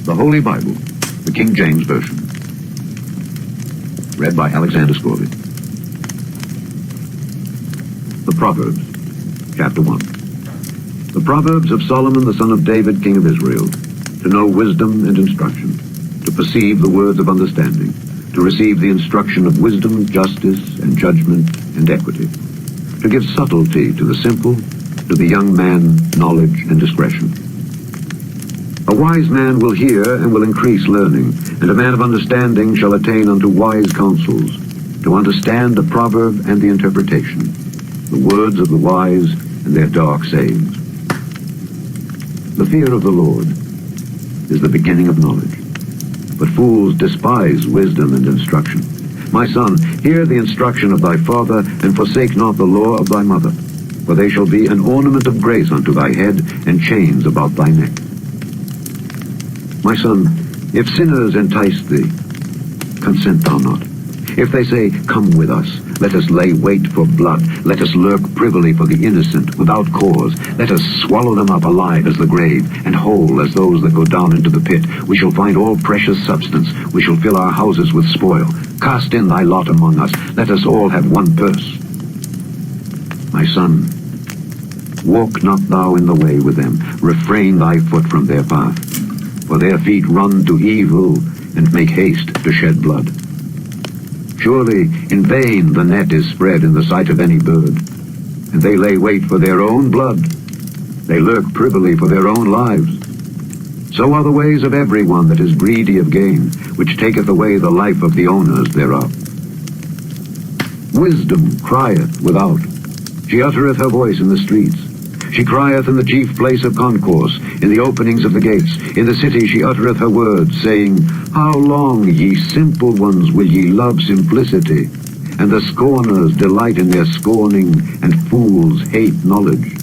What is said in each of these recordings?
The Holy Bible, the King James Version. Read by Alexander Scorby. The Proverbs, Chapter 1. The Proverbs of Solomon the son of David, king of Israel, to know wisdom and instruction, to perceive the words of understanding, to receive the instruction of wisdom, justice, and judgment, and equity, to give subtlety to the simple, to the young man knowledge and discretion. A wise man will hear and will increase learning, and a man of understanding shall attain unto wise counsels, to understand the proverb and the interpretation, the words of the wise and their dark sayings. The fear of the Lord is the beginning of knowledge, but fools despise wisdom and instruction. My son, hear the instruction of thy father, and forsake not the law of thy mother, for they shall be an ornament of grace unto thy head, and chains about thy neck. My son, if sinners entice thee, consent thou not. If they say, Come with us, let us lay wait for blood, let us lurk privily for the innocent, without cause, let us swallow them up alive as the grave, and whole as those that go down into the pit. We shall find all precious substance, we shall fill our houses with spoil. Cast in thy lot among us, let us all have one purse. My son, walk not thou in the way with them, refrain thy foot from their path. For their feet run to evil, and make haste to shed blood. Surely in vain the net is spread in the sight of any bird, and they lay wait for their own blood. They lurk privily for their own lives. So are the ways of every one that is greedy of gain, which taketh away the life of the owners thereof. Wisdom crieth without, she uttereth her voice in the streets. She crieth in the chief place of concourse, in the openings of the gates. In the city she uttereth her words, saying, How long, ye simple ones, will ye love simplicity? And the scorners delight in their scorning, and fools hate knowledge.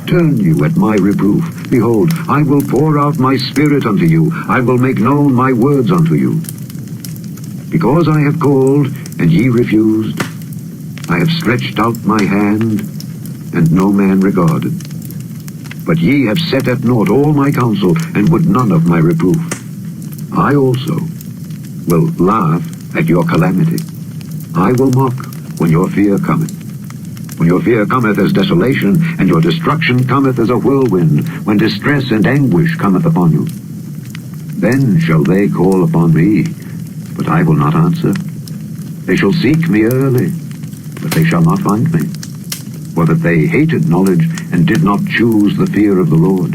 Turn you at my reproof. Behold, I will pour out my spirit unto you. I will make known my words unto you. Because I have called, and ye refused, I have stretched out my hand, and no man regarded. But ye have set at naught all my counsel, and would none of my reproof. I also will laugh at your calamity. I will mock when your fear cometh. When your fear cometh as desolation, and your destruction cometh as a whirlwind, when distress and anguish cometh upon you. Then shall they call upon me, but I will not answer. They shall seek me early, but they shall not find me. For that they hated knowledge, and did not choose the fear of the Lord.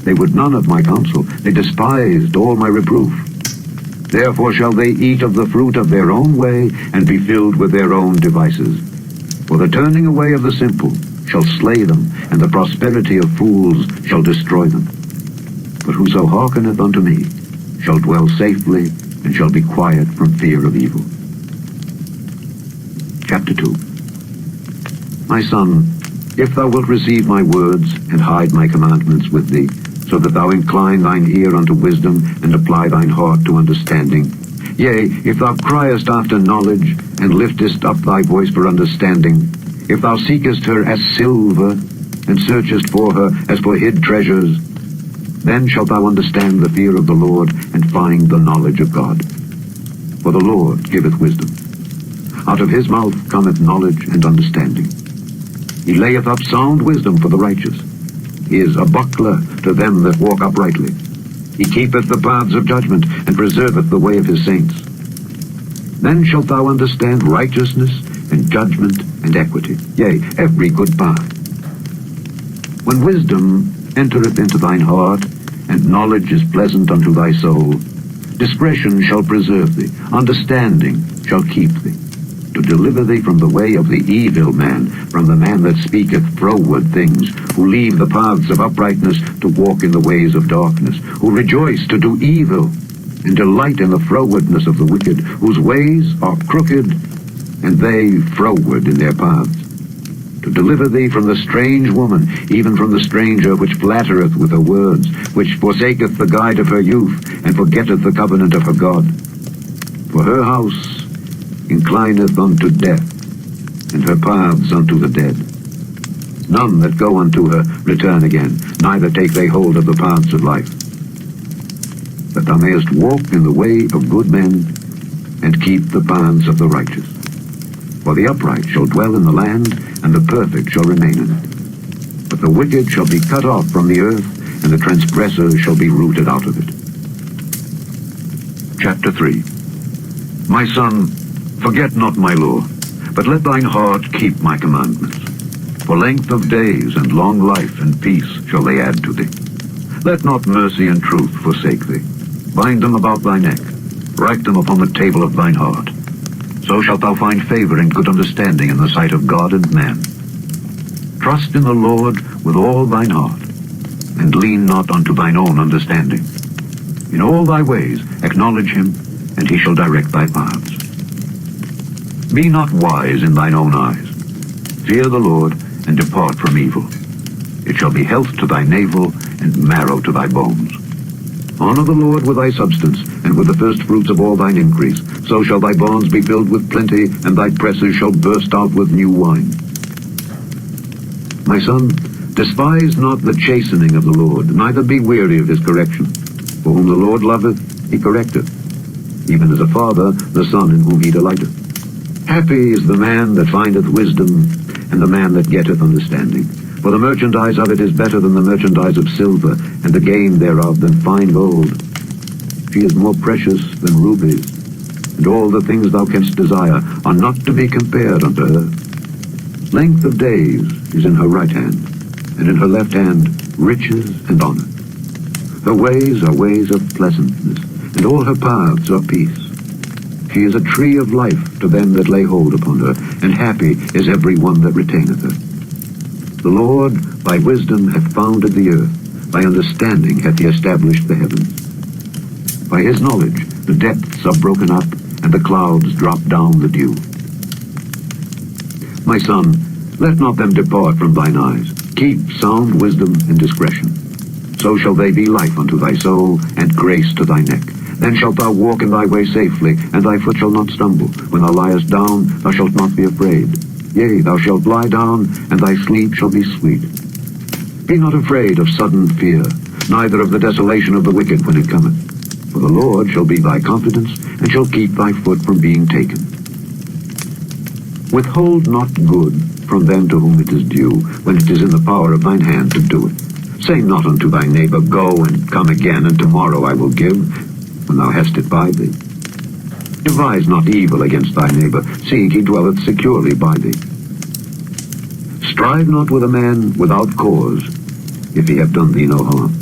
They would none of my counsel, they despised all my reproof. Therefore shall they eat of the fruit of their own way, and be filled with their own devices. For the turning away of the simple shall slay them, and the prosperity of fools shall destroy them. But whoso hearkeneth unto me shall dwell safely, and shall be quiet from fear of evil. Chapter 2. My son, if thou wilt receive my words, and hide my commandments with thee, so that thou incline thine ear unto wisdom, and apply thine heart to understanding. Yea, if thou criest after knowledge, and liftest up thy voice for understanding, if thou seekest her as silver, and searchest for her as for hid treasures, then shalt thou understand the fear of the Lord, and find the knowledge of God. For the Lord giveth wisdom. Out of his mouth cometh knowledge and understanding. He layeth up sound wisdom for the righteous. He is a buckler to them that walk uprightly. He keepeth the paths of judgment, and preserveth the way of his saints. Then shalt thou understand righteousness, and judgment, and equity, yea, every good path. When wisdom entereth into thine heart, and knowledge is pleasant unto thy soul, discretion shall preserve thee, understanding shall keep thee, to deliver thee from the way of the evil man, from the man that speaketh froward things, who leave the paths of uprightness to walk in the ways of darkness, who rejoice to do evil, and delight in the frowardness of the wicked, whose ways are crooked, and they froward in their paths. To deliver thee from the strange woman, even from the stranger which flattereth with her words, which forsaketh the guide of her youth, and forgetteth the covenant of her God. For her house inclineth unto death, and her paths unto the dead. None that go unto her return again, neither take they hold of the paths of life. that thou mayest walk in the way of good men, and keep the paths of the righteous. For the upright shall dwell in the land, and the perfect shall remain in it. But the wicked shall be cut off from the earth, and the transgressor shall be rooted out of it. Chapter 3. My son, forget not my law, but let thine heart keep my commandments. For length of days and long life and peace shall they add to thee. Let not mercy and truth forsake thee. Bind them about thy neck. Write them upon the table of thine heart. So shalt thou find favor and good understanding in the sight of God and man. Trust in the Lord with all thine heart, and lean not unto thine own understanding. In all thy ways acknowledge him, and he shall direct thy paths. Be not wise in thine own eyes. Fear the Lord, and depart from evil. It shall be health to thy navel, and marrow to thy bones. Honor the Lord with thy substance, and with the first fruits of all thine increase. So shall thy barns be filled with plenty, and thy presses shall burst out with new wine. My son, despise not the chastening of the Lord, neither be weary of his correction. For whom the Lord loveth, he correcteth, even as a father the son in whom he delighteth. Happy is the man that findeth wisdom, and the man that getteth understanding. For the merchandise of it is better than the merchandise of silver, and the gain thereof than fine gold. She is more precious than rubies, and all the things thou canst desire are not to be compared unto her. Length of days is in her right hand, and in her left hand riches and honor. Her ways are ways of pleasantness, and all her paths are peace. She is a tree of life to them that lay hold upon her, and happy is every one that retaineth her. The Lord by wisdom hath founded the earth, by understanding hath he established the heavens. By his knowledge the depths are broken up, and the clouds drop down the dew. My son, let not them depart from thine eyes. Keep sound wisdom and discretion. So shall they be life unto thy soul, and grace to thy neck. Then shalt thou walk in thy way safely, and thy foot shall not stumble. When thou liest down, thou shalt not be afraid. Yea, thou shalt lie down, and thy sleep shall be sweet. Be not afraid of sudden fear, neither of the desolation of the wicked when it cometh. For the Lord shall be thy confidence, and shall keep thy foot from being taken. Withhold not good from them to whom it is due, when it is in the power of thine hand to do it. Say not unto thy neighbor, Go and come again, and tomorrow I will give, when thou hast it by thee. Devise not evil against thy neighbor, seeing he dwelleth securely by thee. Strive not with a man without cause, if he have done thee no harm.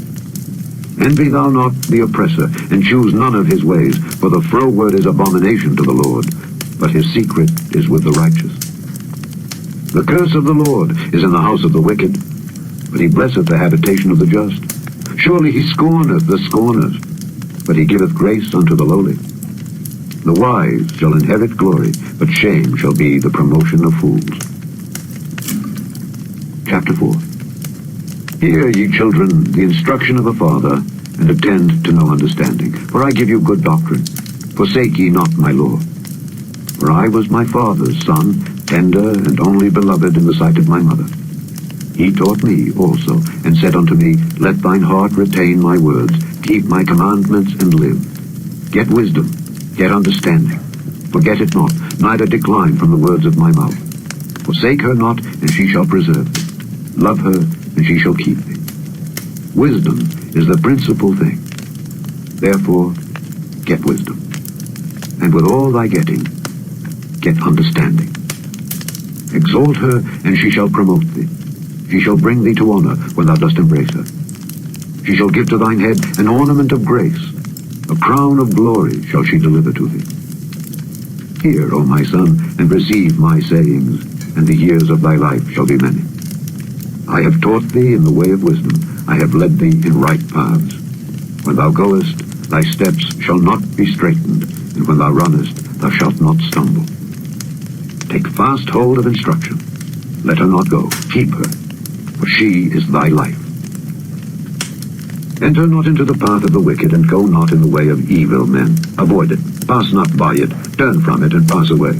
Envy thou not the oppressor, and choose none of his ways, for the froward is abomination to the Lord, but his secret is with the righteous. The curse of the Lord is in the house of the wicked, but he blesseth the habitation of the just. Surely he scorneth the scorners, but he giveth grace unto the lowly. The wise shall inherit glory, but shame shall be the promotion of fools. Chapter 4. Hear, ye children, the instruction of a father, and attend to no understanding. For I give you good doctrine. Forsake ye not my law. For I was my father's son, tender and only beloved in the sight of my mother. He taught me also, and said unto me, Let thine heart retain my words, keep my commandments, and live. Get wisdom, get understanding. Forget it not, neither decline from the words of my mouth. Forsake her not, and she shall preserve thee. Love her, and she shall keep thee. Wisdom is the principal thing. Therefore, get wisdom. And with all thy getting, get understanding. Exalt her, and she shall promote thee. She shall bring thee to honor when thou dost embrace her. She shall give to thine head an ornament of grace. A crown of glory shall she deliver to thee. Hear, O my son, and receive my sayings, and the years of thy life shall be many. I have taught thee in the way of wisdom. I have led thee in right paths. When thou goest, thy steps shall not be straitened, and when thou runnest, thou shalt not stumble. Take fast hold of instruction. Let her not go. Keep her, for she is thy life. Enter not into the path of the wicked, and go not in the way of evil men. Avoid it. Pass not by it. Turn from it, and pass away.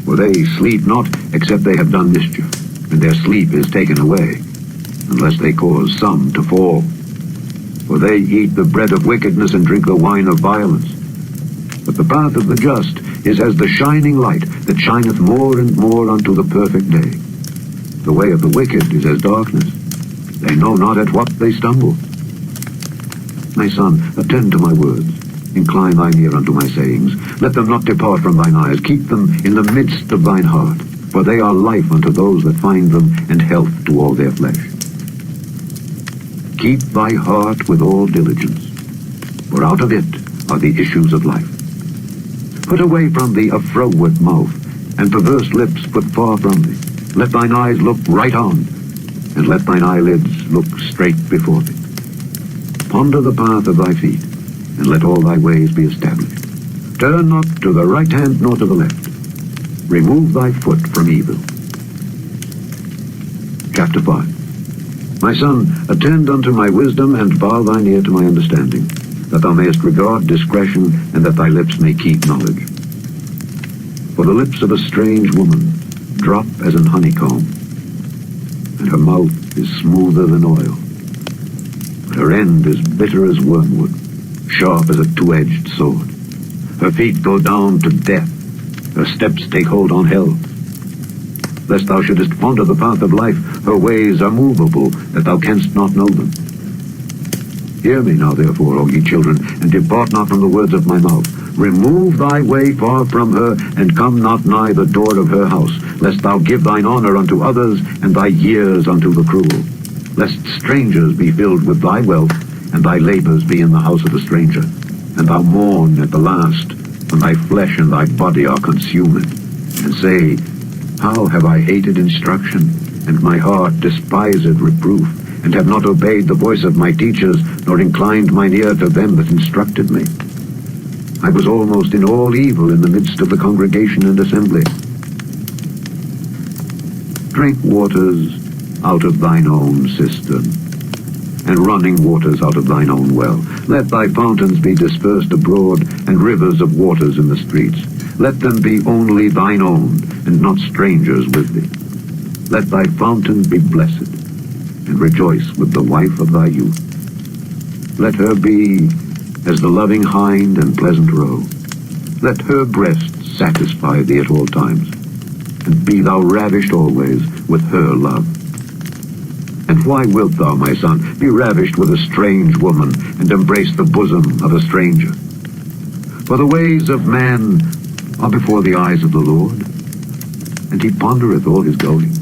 For they sleep not, except they have done mischief, and their sleep is taken away, unless they cause some to fall. For they eat the bread of wickedness and drink the wine of violence. But the path of the just is as the shining light that shineth more and more unto the perfect day. The way of the wicked is as darkness. They know not at what they stumble. My son, attend to my words. Incline thine ear unto my sayings. Let them not depart from thine eyes. Keep them in the midst of thine heart. For they are life unto those that find them, and health to all their flesh. Keep thy heart with all diligence, for out of it are the issues of life. Put away from thee a froward mouth, and perverse lips put far from thee. Let thine eyes look right on, and let thine eyelids look straight before thee. Ponder the path of thy feet, and let all thy ways be established. Turn not to the right hand nor to the left. Remove thy foot from evil. Chapter 5. My son, attend unto my wisdom, and bow thine ear to my understanding, that thou mayest regard discretion, and that thy lips may keep knowledge. For the lips of a strange woman drop as an honeycomb, and her mouth is smoother than oil. But her end is bitter as wormwood, sharp as a two-edged sword. Her feet go down to death, her steps take hold on hell. Lest thou shouldest ponder the path of life, her ways are movable, that thou canst not know them. Hear me now, therefore, O ye children, and depart not from the words of my mouth. Remove thy way far from her, and come not nigh the door of her house, lest thou give thine honor unto others, and thy years unto the cruel. Lest strangers be filled with thy wealth, and thy labors be in the house of a stranger, and thou mourn at the last, when thy flesh and thy body are consumed, and say, How have I hated instruction, and my heart despised reproof, and have not obeyed the voice of my teachers, nor inclined mine ear to them that instructed me. I was almost in all evil in the midst of the congregation and assembly. Drink waters out of thine own cistern, and running waters out of thine own well. Let thy fountains be dispersed abroad, and rivers of waters in the streets. Let them be only thine own, and not strangers with thee. Let thy fountain be blessed, and rejoice with the wife of thy youth. Let her be as the loving hind and pleasant roe. Let her breast satisfy thee at all times, and be thou ravished always with her love. And why wilt thou, my son, be ravished with a strange woman, and embrace the bosom of a stranger? For the ways of man are before the eyes of the Lord, and he pondereth all his goings.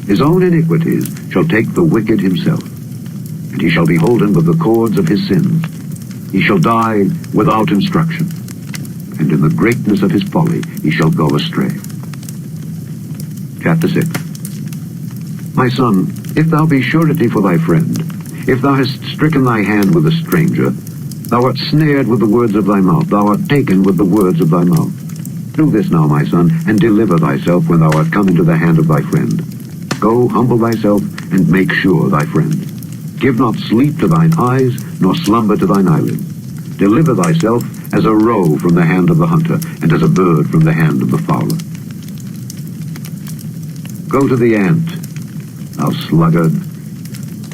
His own iniquities shall take the wicked himself, and he shall be holden with the cords of his sins. He shall die without instruction, and in the greatness of his folly he shall go astray. Chapter 6. My son, if thou be surety for thy friend, if thou hast stricken thy hand with a stranger, thou art snared with the words of thy mouth, thou art taken with the words of thy mouth. Do this now, my son, and deliver thyself when thou art come into the hand of thy friend. Go, humble thyself, and make sure thy friend. Give not sleep to thine eyes, nor slumber to thine eyelids. Deliver thyself as a roe from the hand of the hunter, and as a bird from the hand of the fowler. Go to the ant, thou sluggard.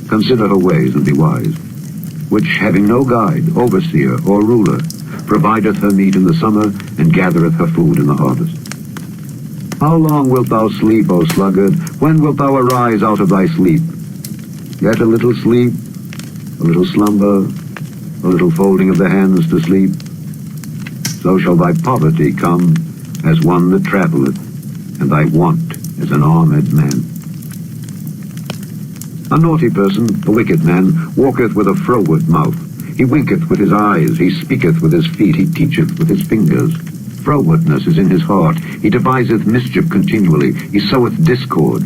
Consider her ways, and be wise, which, having no guide, overseer, or ruler, provideth her meat in the summer, and gathereth her food in the harvest. How long wilt thou sleep, O sluggard? When wilt thou arise out of thy sleep? Yet a little sleep, a little slumber, a little folding of the hands to sleep. So shall thy poverty come as one that travelleth, and thy want as an armed man. A naughty person, a wicked man, walketh with a froward mouth. He winketh with his eyes, he speaketh with his feet, he teacheth with his fingers. Frowardness is in his heart, he deviseth mischief continually, he soweth discord.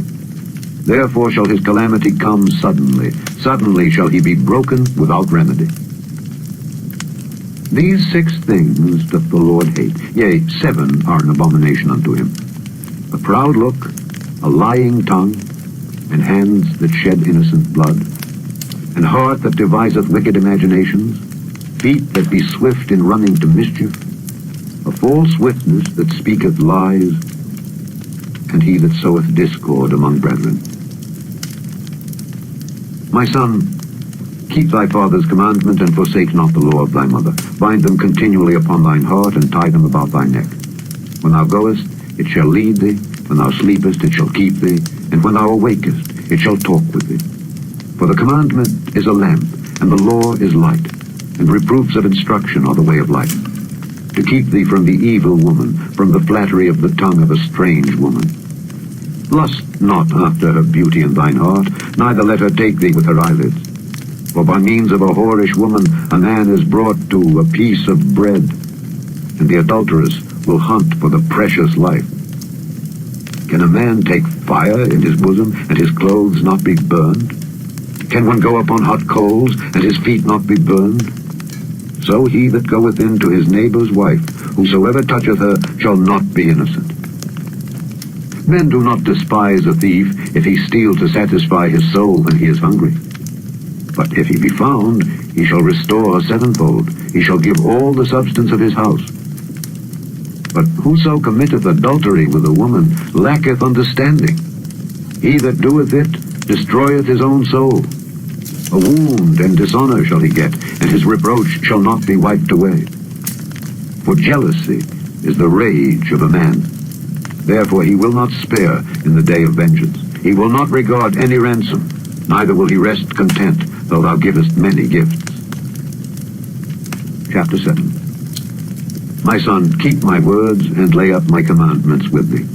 Therefore shall his calamity come suddenly, suddenly shall he be broken without remedy. These 6 things doth the Lord hate, yea, 7 are an abomination unto him: a proud look, a lying tongue, and hands that shed innocent blood, and heart that deviseth wicked imaginations, feet that be swift in running to mischief, a false witness that speaketh lies, and he that soweth discord among brethren. My son, Keep thy father's commandment, and forsake not the law of thy mother. Bind them continually upon thine heart, and tie them about thy neck. When thou goest, it shall lead thee. When thou sleepest, it shall keep thee. And when thou awakest, it shall talk with thee. For the commandment is a lamp, and the law is light, and reproofs of instruction are the way of life. To keep thee from the evil woman, from the flattery of the tongue of a strange woman. Lust not after her beauty in thine heart, neither let her take thee with her eyelids. For by means of a whorish woman a man is brought to a piece of bread, and the adulteress will hunt for the precious life. Can a man take fire in his bosom, and his clothes not be burned? Can one go upon hot coals, and his feet not be burned? So he that goeth in to his neighbor's wife, whosoever toucheth her, shall not be innocent. Men do not despise a thief if he steal to satisfy his soul when he is hungry. But if he be found, he shall restore sevenfold. He shall give all the substance of his house. But whoso committeth adultery with a woman lacketh understanding. He that doeth it destroyeth his own soul. A wound and dishonor shall he get, and his reproach shall not be wiped away. For jealousy is the rage of a man. Therefore he will not spare in the day of vengeance. He will not regard any ransom, neither will he rest content, though thou givest many gifts. Chapter 7. My son, keep my words, and lay up my commandments with thee.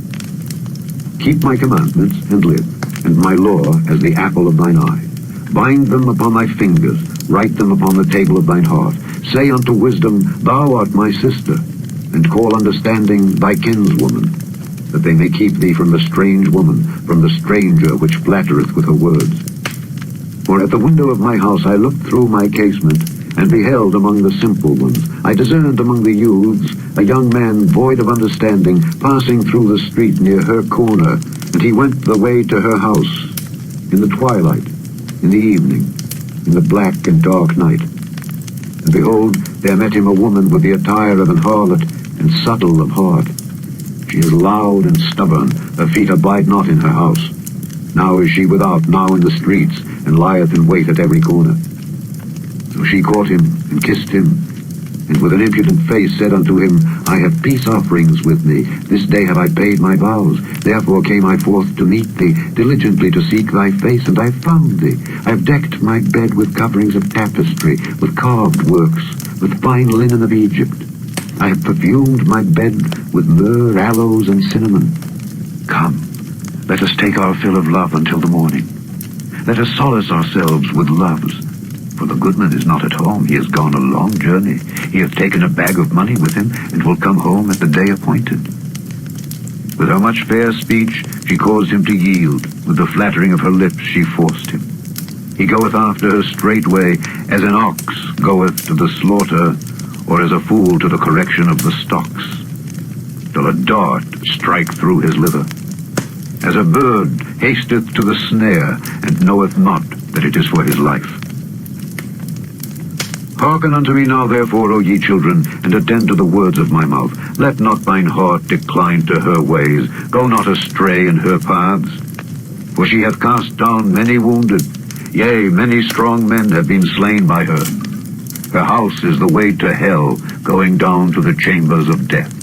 Keep my commandments, and live, and my law as the apple of thine eye. Bind them upon thy fingers, write them upon the table of thine heart. Say unto wisdom, Thou art my sister, and call understanding thy kinswoman, that they may keep thee from the strange woman, from the stranger which flattereth with her words. For at the window of my house I looked through my casement, and beheld among the simple ones. I discerned among the youths a young man void of understanding, passing through the street near her corner, and he went the way to her house, in the twilight, in the evening, in the black and dark night. And behold, there met him a woman with the attire of an harlot, and subtle of heart. She is loud and stubborn, her feet abide not in her house. Now is she without, now in the streets, and lieth in wait at every corner. So she caught him, and kissed him, and with an impudent face said unto him, I have peace offerings with me. This day have I paid my vows. Therefore came I forth to meet thee, diligently to seek thy face, and I found thee. I have decked my bed with coverings of tapestry, with carved works, with fine linen of Egypt. I have perfumed my bed with myrrh, aloes, and cinnamon. Come, let us take our fill of love until the morning. Let us solace ourselves with loves. For the goodman is not at home. He has gone a long journey. He hath taken a bag of money with him, and will come home at the day appointed. With her much fair speech she caused him to yield. With the flattering of her lips she forced him. He goeth after her straightway, as an ox goeth to the slaughter, or as a fool to the correction of the stocks, till a dart strike through his liver. As a bird hasteth to the snare, and knoweth not that it is for his life. Hearken unto me now, therefore, O ye children, and attend to the words of my mouth. Let not thine heart decline to her ways. Go not astray in her paths. For she hath cast down many wounded. Yea, many strong men have been slain by her. Her house is the way to hell, going down to the chambers of death.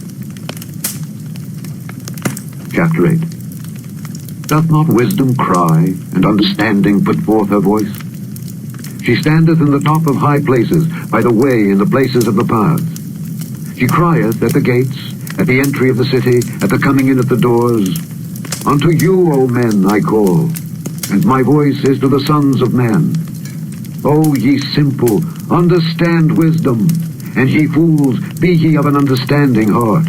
Chapter 8. Doth not wisdom cry, and understanding put forth her voice? She standeth in the top of high places, by the way in the places of the paths. She crieth at the gates, at the entry of the city, at the coming in at the doors. Unto you, O men, I call, and my voice is to the sons of men. O ye simple, understand wisdom, and ye fools, be ye of an understanding heart.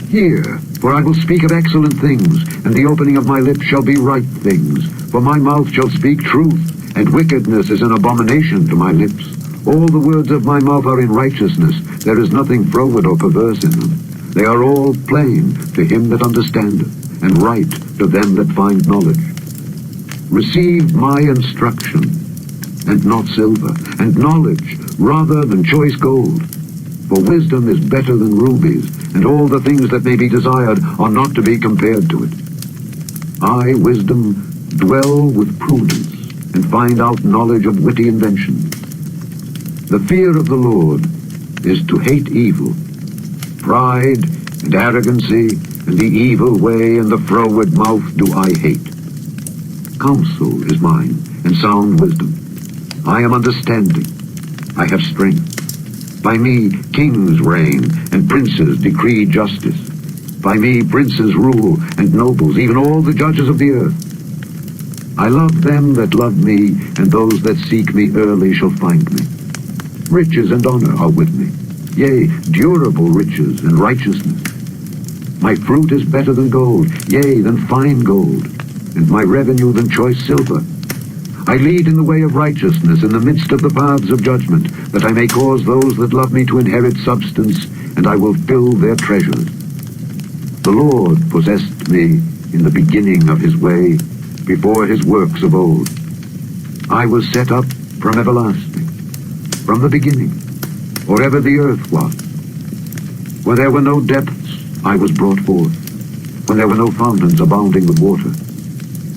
Hear, for I will speak of excellent things, and the opening of my lips shall be right things. For my mouth shall speak truth, and wickedness is an abomination to my lips. All the words of my mouth are in righteousness. There is nothing froward or perverse in them. They are all plain to him that understandeth, and right to them that find knowledge. Receive my instruction, and not silver, and knowledge rather than choice gold. For wisdom is better than rubies, and all the things that may be desired are not to be compared to it. I, wisdom, dwell with prudence, and find out knowledge of witty invention. The fear of the Lord is to hate evil. Pride and arrogancy and the evil way and the froward mouth do I hate. Counsel is mine, and sound wisdom. I am understanding. I have strength. By me kings reign, and princes decree justice. By me princes rule, and nobles, even all the judges of the earth. I love them that love me, and those that seek me early shall find me. Riches and honor are with me, yea, durable riches and righteousness. My fruit is better than gold, yea, than fine gold, and my revenue than choice silver. I lead in the way of righteousness in the midst of the paths of judgment, that I may cause those that love me to inherit substance, and I will fill their treasures. The Lord possessed me in the beginning of his way, before his works of old. I was set up from everlasting, from the beginning, or ever the earth was. When there were no depths, I was brought forth, when there were no fountains abounding with water.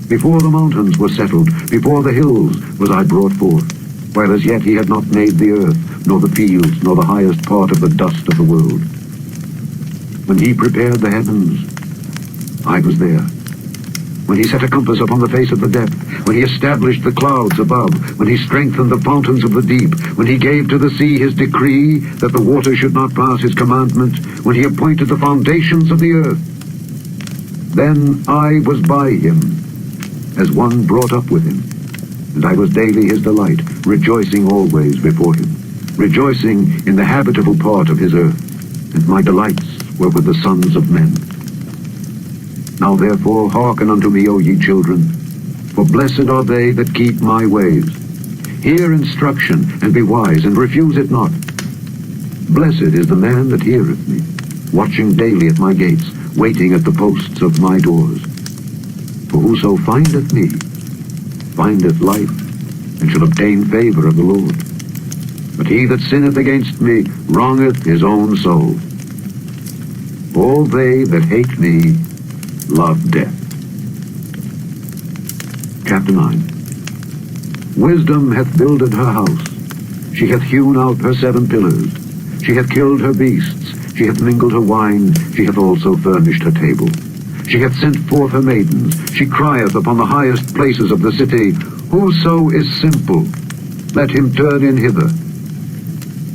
Before the mountains were settled, before the hills was I brought forth, while as yet he had not made the earth, nor the fields, nor the highest part of the dust of the world. When he prepared the heavens, I was there. When he set a compass upon the face of the depth, when he established the clouds above, when he strengthened the fountains of the deep, when he gave to the sea his decree that the water should not pass his commandment, when he appointed the foundations of the earth. Then I was by him, as one brought up with him, and I was daily his delight, rejoicing always before him, rejoicing in the habitable part of his earth, and my delights were with the sons of men. Now therefore hearken unto me, O ye children, for blessed are they that keep my ways. Hear instruction, and be wise, and refuse it not. Blessed is the man that heareth me, watching daily at my gates, waiting at the posts of my doors. For whoso findeth me, findeth life, and shall obtain favor of the Lord. But he that sinneth against me wrongeth his own soul. All they that hate me love death. Chapter 9. Wisdom hath builded her house. She hath hewn out her 7 pillars. She hath killed her beasts. She hath mingled her wine. She hath also furnished her table. She hath sent forth her maidens. She crieth upon the highest places of the city, Whoso is simple, let him turn in hither.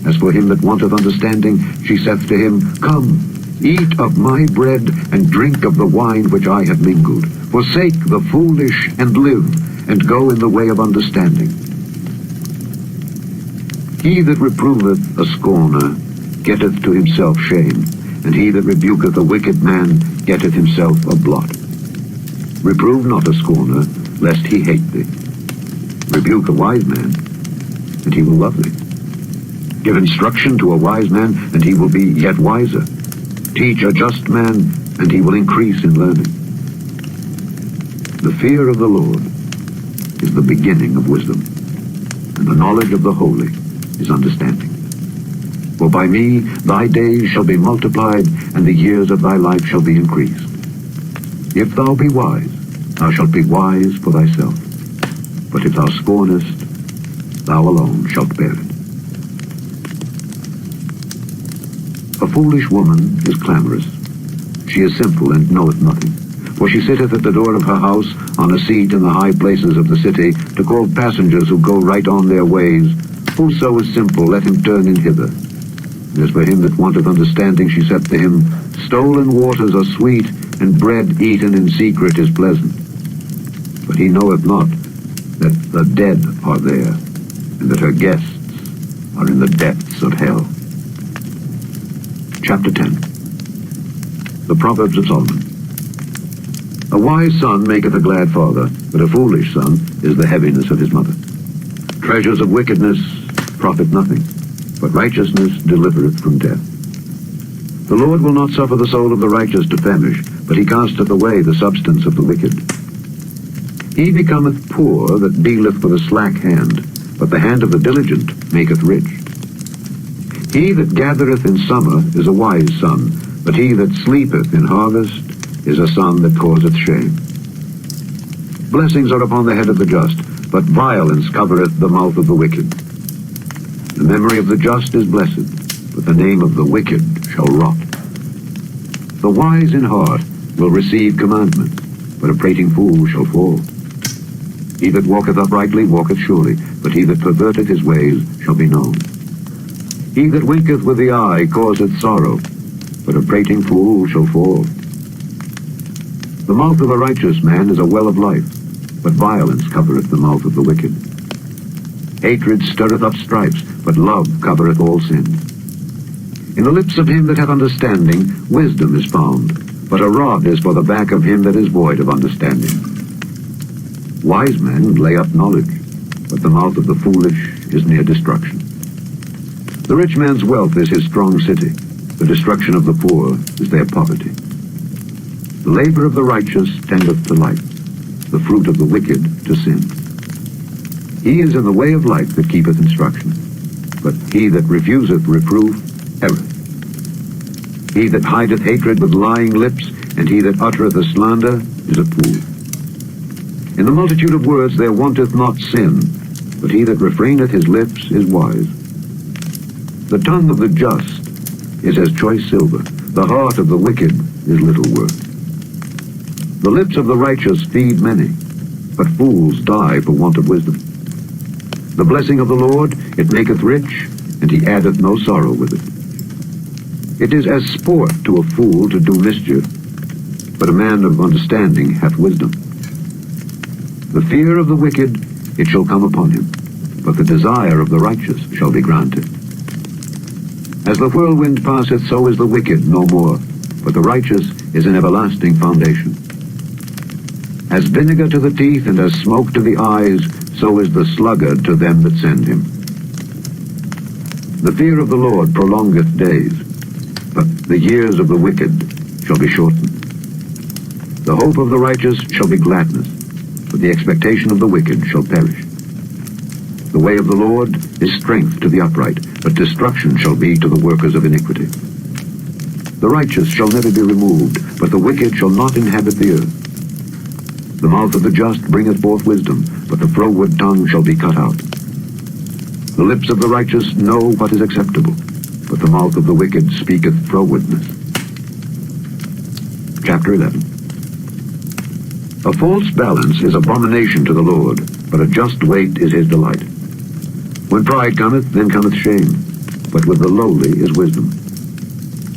As for him that wanteth understanding, she saith to him, Come, eat of my bread, and drink of the wine which I have mingled. Forsake the foolish, and live, and go in the way of understanding. He that reproveth a scorner getteth to himself shame, and he that rebuketh a wicked man getteth himself a blot. Reprove not a scorner, lest he hate thee. Rebuke a wise man, and he will love thee. Give instruction to a wise man, and he will be yet wiser. Teach a just man, and he will increase in learning. The fear of the Lord is the beginning of wisdom, and the knowledge of the holy is understanding. For by me thy days shall be multiplied, and the years of thy life shall be increased. If thou be wise, thou shalt be wise for thyself. But if thou scornest, thou alone shalt bear it. A foolish woman is clamorous. She is simple and knoweth nothing. For she sitteth at the door of her house, on a seat in the high places of the city, to call passengers who go right on their ways. Whoso is simple, let him turn in hither. And as for him that wanteth understanding, she saith to him, Stolen waters are sweet, and bread eaten in secret is pleasant. But he knoweth not that the dead are there, and that her guests are in the depths of hell. Chapter 10. The Proverbs of Solomon. A wise son maketh a glad father, but a foolish son is the heaviness of his mother. Treasures of wickedness profit nothing, but righteousness delivereth from death. The Lord will not suffer the soul of the righteous to famish, but he casteth away the substance of the wicked. He becometh poor that dealeth with a slack hand, but the hand of the diligent maketh rich. He that gathereth in summer is a wise son, but he that sleepeth in harvest is a son that causeth shame. Blessings are upon the head of the just, but violence covereth the mouth of the wicked. The memory of the just is blessed, but the name of the wicked shall rot. The wise in heart will receive commandment, but a prating fool shall fall. He that walketh uprightly walketh surely, but he that perverteth his ways shall be known. He that winketh with the eye causeth sorrow, but a prating fool shall fall. The mouth of a righteous man is a well of life, but violence covereth the mouth of the wicked. Hatred stirreth up stripes, but love covereth all sins. In the lips of him that hath understanding wisdom is found, but a rod is for the back of him that is void of understanding. Wise men lay up knowledge, but the mouth of the foolish is near destruction. The rich man's wealth is his strong city. The destruction of the poor is their poverty. The labor of the righteous tendeth to life, the fruit of the wicked to sin. He is in the way of life that keepeth instruction, but he that refuseth reproof erreth. He that hideth hatred with lying lips, and he that uttereth a slander, is a fool. In the multitude of words there wanteth not sin, but he that refraineth his lips is wise. The tongue of the just is as choice silver, the heart of the wicked is little worth. The lips of the righteous feed many, but fools die for want of wisdom. The blessing of the Lord, it maketh rich, and he addeth no sorrow with it. It is as sport to a fool to do mischief, but a man of understanding hath wisdom. The fear of the wicked, it shall come upon him, but the desire of the righteous shall be granted. As the whirlwind passeth, so is the wicked no more, but the righteous is an everlasting foundation. As vinegar to the teeth and as smoke to the eyes, so is the sluggard to them that send him. The fear of the Lord prolongeth days, but the years of the wicked shall be shortened. The hope of the righteous shall be gladness, but the expectation of the wicked shall perish. The way of the Lord is strength to the upright, but destruction shall be to the workers of iniquity. The righteous shall never be removed, but the wicked shall not inhabit the earth. The mouth of the just bringeth forth wisdom, but the froward tongue shall be cut out. The lips of the righteous know what is acceptable, but the mouth of the wicked speaketh frowardness. Chapter 11. A false balance is abomination to the Lord, but a just weight is his delight. When pride cometh, then cometh shame, but with the lowly is wisdom.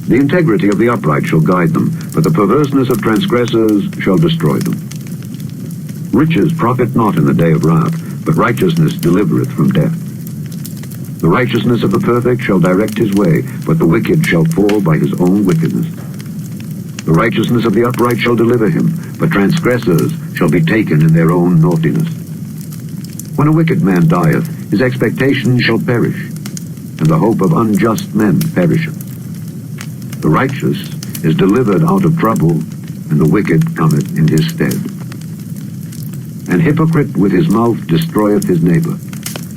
The integrity of the upright shall guide them, but the perverseness of transgressors shall destroy them. Riches profit not in the day of wrath, but righteousness delivereth from death. The righteousness of the perfect shall direct his way, but the wicked shall fall by his own wickedness. The righteousness of the upright shall deliver him, but transgressors shall be taken in their own naughtiness. When a wicked man dieth, his expectation shall perish, and the hope of unjust men perisheth. The righteous is delivered out of trouble, and the wicked cometh in his stead. An hypocrite with his mouth destroyeth his neighbor,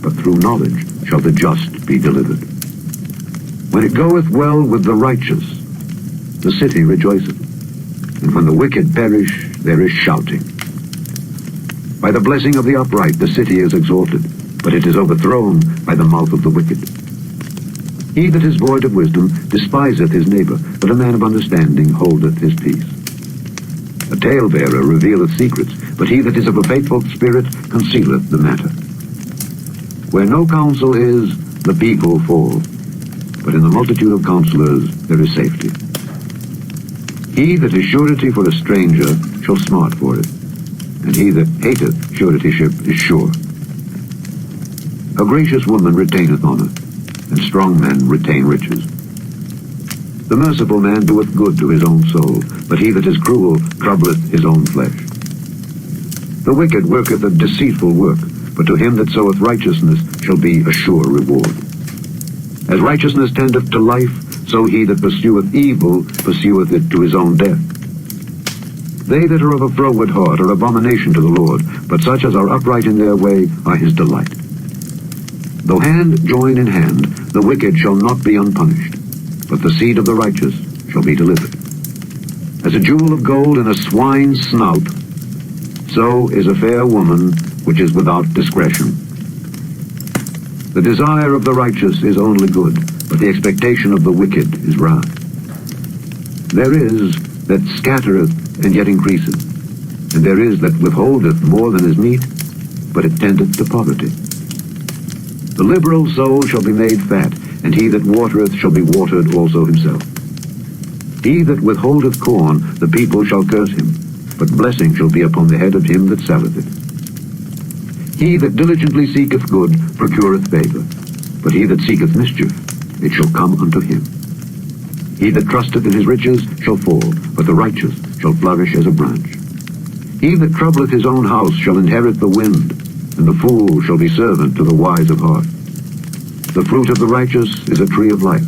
but through knowledge shall the just be delivered. When it goeth well with the righteous, the city rejoiceth, and when the wicked perish, there is shouting. By the blessing of the upright the city is exalted, but it is overthrown by the mouth of the wicked. He that is void of wisdom despiseth his neighbor, but a man of understanding holdeth his peace. A talebearer revealeth secrets, but he that is of a faithful spirit concealeth the matter. Where no counsel is, the people fall, but in the multitude of counselors there is safety. He that is surety for a stranger shall smart for it, and he that hateth suretyship is sure. A gracious woman retaineth honor, and strong men retain riches. The merciful man doeth good to his own soul, but he that is cruel troubleth his own flesh. The wicked worketh a deceitful work, but to him that soweth righteousness shall be a sure reward. As righteousness tendeth to life, so he that pursueth evil pursueth it to his own death. They that are of a froward heart are abomination to the Lord, but such as are upright in their way are his delight. Though hand join in hand, the wicked shall not be unpunished, but the seed of the righteous shall be delivered. As a jewel of gold in a swine's snout, so is a fair woman which is without discretion. The desire of the righteous is only good, but the expectation of the wicked is wrath. There is that scattereth and yet increaseth, and there is that withholdeth more than is meet, but it tendeth to poverty. The liberal soul shall be made fat, and he that watereth shall be watered also himself. He that withholdeth corn, the people shall curse him, but blessing shall be upon the head of him that selleth it. He that diligently seeketh good procureth favor, but he that seeketh mischief, it shall come unto him. He that trusteth in his riches shall fall, but the righteous shall flourish as a branch. He that troubleth his own house shall inherit the wind, and the fool shall be servant to the wise of heart. The fruit of the righteous is a tree of life,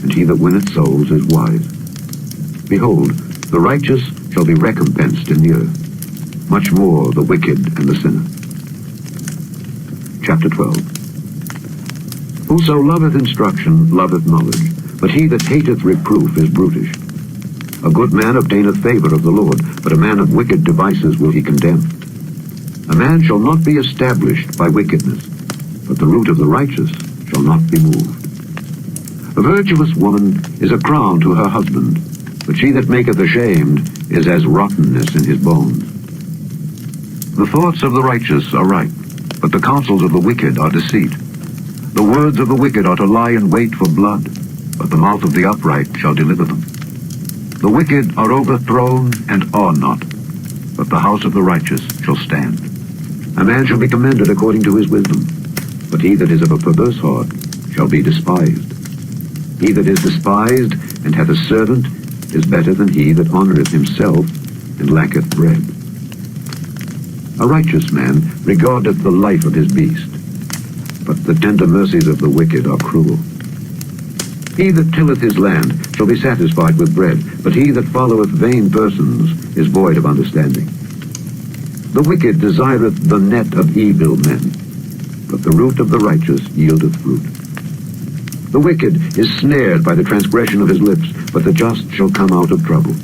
and he that winneth souls is wise. Behold, the righteous shall be recompensed in the earth, much more the wicked and the sinner. Chapter 12. Whoso loveth instruction loveth knowledge, but he that hateth reproof is brutish. A good man obtaineth favor of the Lord, but a man of wicked devices will he condemn. A man shall not be established by wickedness, but the root of the righteous shall not be moved. A virtuous woman is a crown to her husband, but she that maketh ashamed is as rottenness in his bones. The thoughts of the righteous are right, but the counsels of the wicked are deceit. The words of the wicked are to lie in wait for blood, but the mouth of the upright shall deliver them. The wicked are overthrown and are not, but the house of the righteous shall stand. A man shall be commended according to his wisdom, but he that is of a perverse heart shall be despised. He that is despised and hath a servant is better than he that honoureth himself and lacketh bread. A righteous man regardeth the life of his beast, but the tender mercies of the wicked are cruel. He that tilleth his land shall be satisfied with bread, but he that followeth vain persons is void of understanding. The wicked desireth the net of evil men, but the root of the righteous yieldeth fruit. The wicked is snared by the transgression of his lips, but the just shall come out of trouble.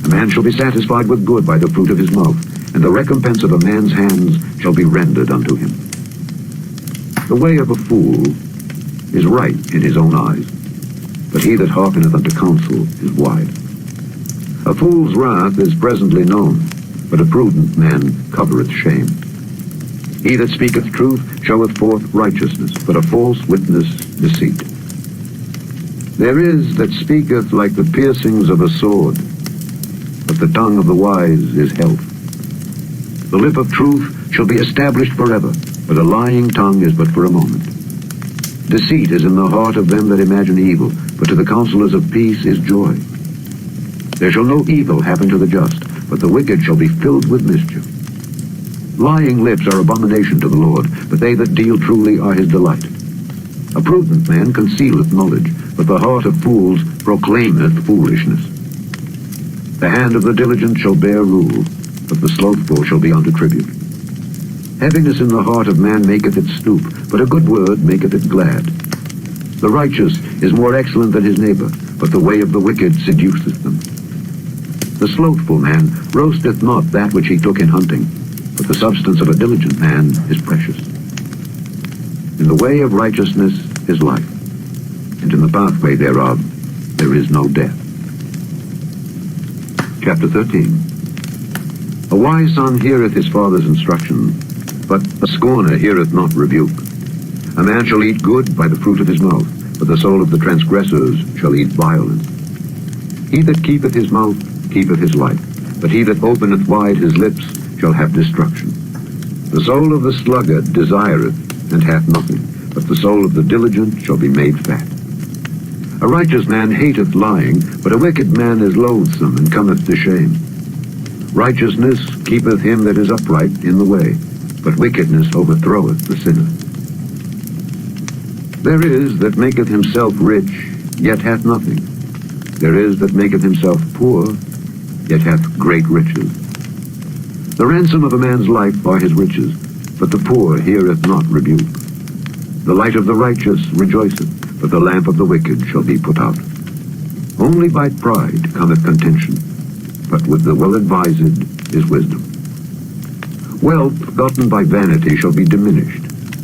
A man shall be satisfied with good by the fruit of his mouth, and the recompense of a man's hands shall be rendered unto him. The way of a fool is right in his own eyes, but he that hearkeneth unto counsel is wise. A fool's wrath is presently known, but a prudent man covereth shame. He that speaketh truth showeth forth righteousness, but a false witness deceit. There is that speaketh like the piercings of a sword, but the tongue of the wise is health. The lip of truth shall be established forever, but a lying tongue is but for a moment. Deceit is in the heart of them that imagine evil, but to the counselors of peace is joy. There shall no evil happen to the just, but the wicked shall be filled with mischief. Lying lips are abomination to the Lord, but they that deal truly are his delight. A prudent man concealeth knowledge, but the heart of fools proclaimeth foolishness. The hand of the diligent shall bear rule, but the slothful shall be unto tribute. Heaviness in the heart of man maketh it stoop, but a good word maketh it glad. The righteous is more excellent than his neighbor, but the way of the wicked seduceth them. The slothful man roasteth not that which he took in hunting, but the substance of a diligent man is precious. In the way of righteousness is life, and in the pathway thereof there is no death. Chapter 13. A wise son heareth his father's instruction, but a scorner heareth not rebuke. A man shall eat good by the fruit of his mouth, but the soul of the transgressors shall eat violence. He that keepeth his mouth keepeth his life, but he that openeth wide his lips shall have destruction. The soul of the sluggard desireth, and hath nothing, but the soul of the diligent shall be made fat. A righteous man hateth lying, but a wicked man is loathsome, and cometh to shame. Righteousness keepeth him that is upright in the way, but wickedness overthroweth the sinner. There is that maketh himself rich, yet hath nothing. There is that maketh himself poor, yet hath great riches. The ransom of a man's life are his riches, but the poor heareth not rebuke. The light of the righteous rejoiceth, but the lamp of the wicked shall be put out. Only by pride cometh contention, but with the well-advised is wisdom. Wealth gotten by vanity shall be diminished,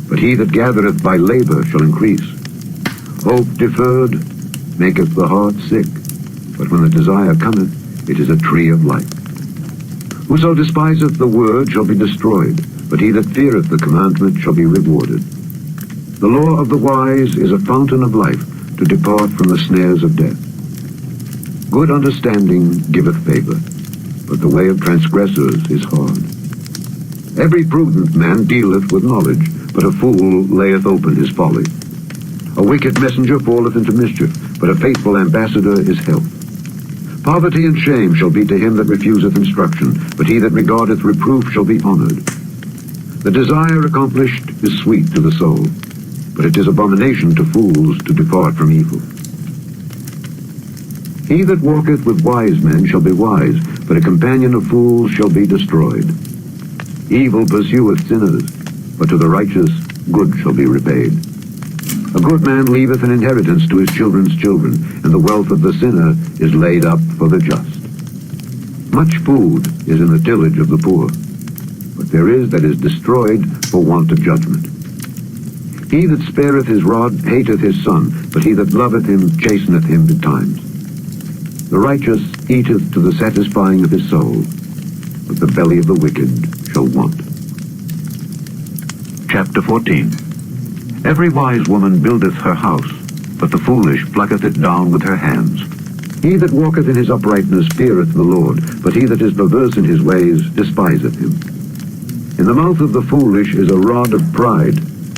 but he that gathereth by labor shall increase. Hope deferred maketh the heart sick, but when the desire cometh, it is a tree of life. Whoso despiseth the word shall be destroyed, but he that feareth the commandment shall be rewarded. The law of the wise is a fountain of life, to depart from the snares of death. Good understanding giveth favor, but the way of transgressors is hard. Every prudent man dealeth with knowledge, but a fool layeth open his folly. A wicked messenger falleth into mischief, but a faithful ambassador is health. Poverty and shame shall be to him that refuseth instruction, but he that regardeth reproof shall be honored. The desire accomplished is sweet to the soul, but it is abomination to fools to depart from evil. He that walketh with wise men shall be wise, but a companion of fools shall be destroyed. Evil pursueth sinners, but to the righteous good shall be repaid. A good man leaveth an inheritance to his children's children, and the wealth of the sinner is laid up for the just. Much food is in the tillage of the poor, but there is that is destroyed for want of judgment. He that spareth his rod hateth his son, but he that loveth him chasteneth him betimes. The righteous eateth to the satisfying of his soul, but the belly of the wicked shall want. Chapter 14. Every wise woman buildeth her house, but the foolish plucketh it down with her hands. He that walketh in his uprightness feareth the Lord, but he that is perverse in his ways despiseth him. In the mouth of the foolish is a rod of pride,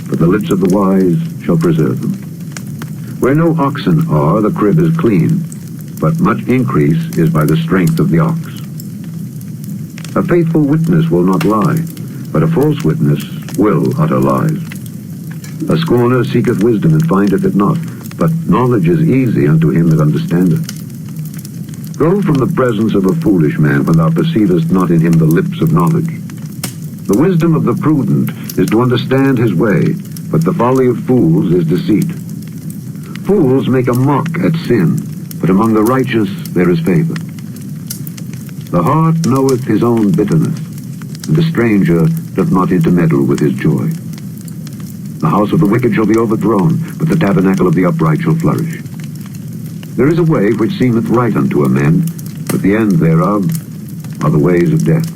but the lips of the wise shall preserve them. Where no oxen are, the crib is clean, but much increase is by the strength of the ox. A faithful witness will not lie, but a false witness will utter lies. A scorner seeketh wisdom and findeth it not, but knowledge is easy unto him that understandeth. Go from the presence of a foolish man when thou perceivest not in him the lips of knowledge. The wisdom of the prudent is to understand his way, but the folly of fools is deceit. Fools make a mock at sin, but among the righteous there is favor. The heart knoweth his own bitterness, and the stranger doth not intermeddle with his joy. The house of the wicked shall be overthrown, but the tabernacle of the upright shall flourish. There is a way which seemeth right unto a man, but the end thereof are the ways of death.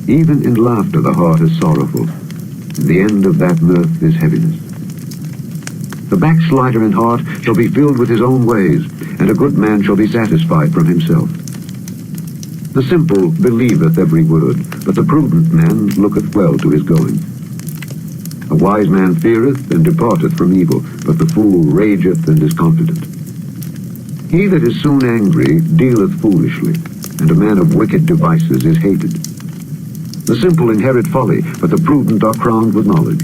Even in laughter the heart is sorrowful, and the end of that mirth is heaviness. The backslider in heart shall be filled with his own ways, and a good man shall be satisfied from himself. The simple believeth every word, but the prudent man looketh well to his going. A wise man feareth and departeth from evil, but the fool rageth and is confident. He that is soon angry dealeth foolishly, and a man of wicked devices is hated. The simple inherit folly, but the prudent are crowned with knowledge.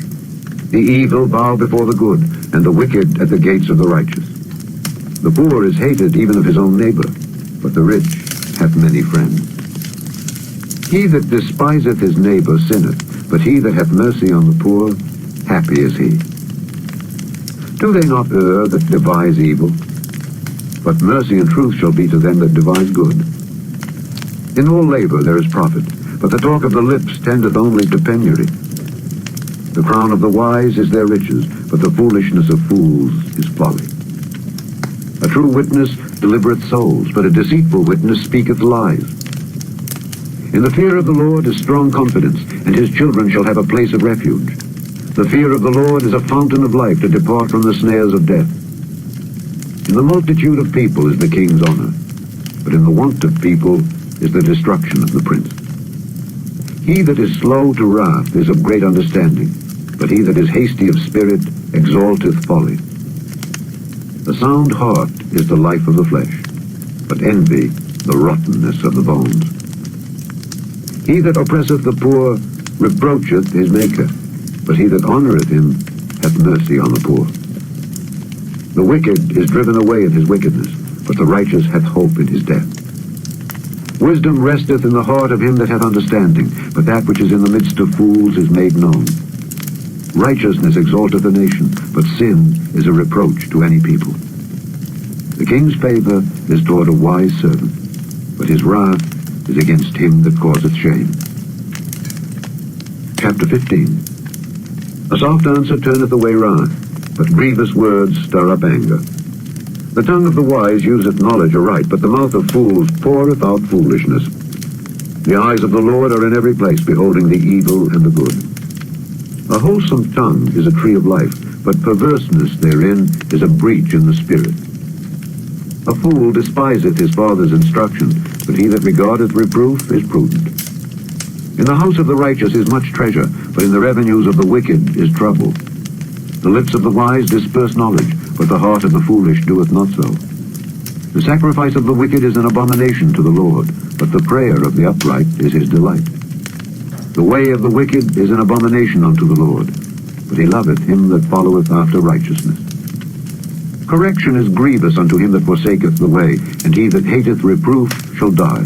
The evil bow before the good, and the wicked at the gates of the righteous. The poor is hated even of his own neighbor, but the rich hath many friends. He that despiseth his neighbor sinneth, but he that hath mercy on the poor, happy is he. Do they not err that devise evil? But mercy and truth shall be to them that devise good. In all labor there is profit, but the talk of the lips tendeth only to penury. The crown of the wise is their riches, but the foolishness of fools is folly. A true witness delivereth souls, but a deceitful witness speaketh lies. In the fear of the Lord is strong confidence, and his children shall have a place of refuge. The fear of the Lord is a fountain of life, to depart from the snares of death. In the multitude of people is the king's honor, but in the want of people is the destruction of the prince. He that is slow to wrath is of great understanding, but he that is hasty of spirit exalteth folly. A sound heart is the life of the flesh, but envy the rottenness of the bones. He that oppresseth the poor reproacheth his maker, but he that honoureth him hath mercy on the poor. The wicked is driven away in his wickedness, but the righteous hath hope in his death. Wisdom resteth in the heart of him that hath understanding, but that which is in the midst of fools is made known. Righteousness exalteth a nation, but sin is a reproach to any people. The king's favor is toward a wise servant, but his wrath is against him that causeth shame. Chapter 15. A soft answer turneth away wrath, but grievous words stir up anger. The tongue of the wise useth knowledge aright, but the mouth of fools poureth out foolishness. The eyes of the Lord are in every place, beholding the evil and the good. A wholesome tongue is a tree of life, but perverseness therein is a breach in the spirit. A fool despiseth his father's instruction, but he that regardeth reproof is prudent. In the house of the righteous is much treasure, but in the revenues of the wicked is trouble. The lips of the wise disperse knowledge, but the heart of the foolish doeth not so. The sacrifice of the wicked is an abomination to the Lord, but the prayer of the upright is his delight. The way of the wicked is an abomination unto the Lord, but he loveth him that followeth after righteousness. Correction is grievous unto him that forsaketh the way, and he that hateth reproof shall die.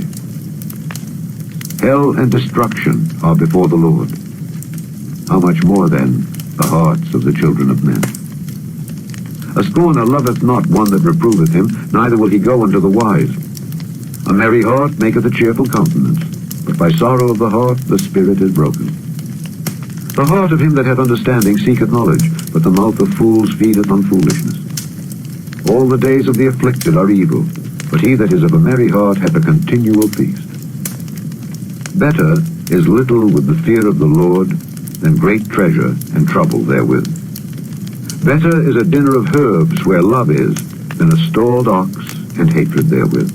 Hell and destruction are before the Lord. How much more, then, the hearts of the children of men? A scorner loveth not one that reproveth him, neither will he go unto the wise. A merry heart maketh a cheerful countenance, but by sorrow of the heart the spirit is broken. The heart of him that hath understanding seeketh knowledge, but the mouth of fools feedeth on foolishness. All the days of the afflicted are evil, but he that is of a merry heart hath a continual feast. Better is little with the fear of the Lord than great treasure and trouble therewith. Better is a dinner of herbs where love is than a stalled ox and hatred therewith.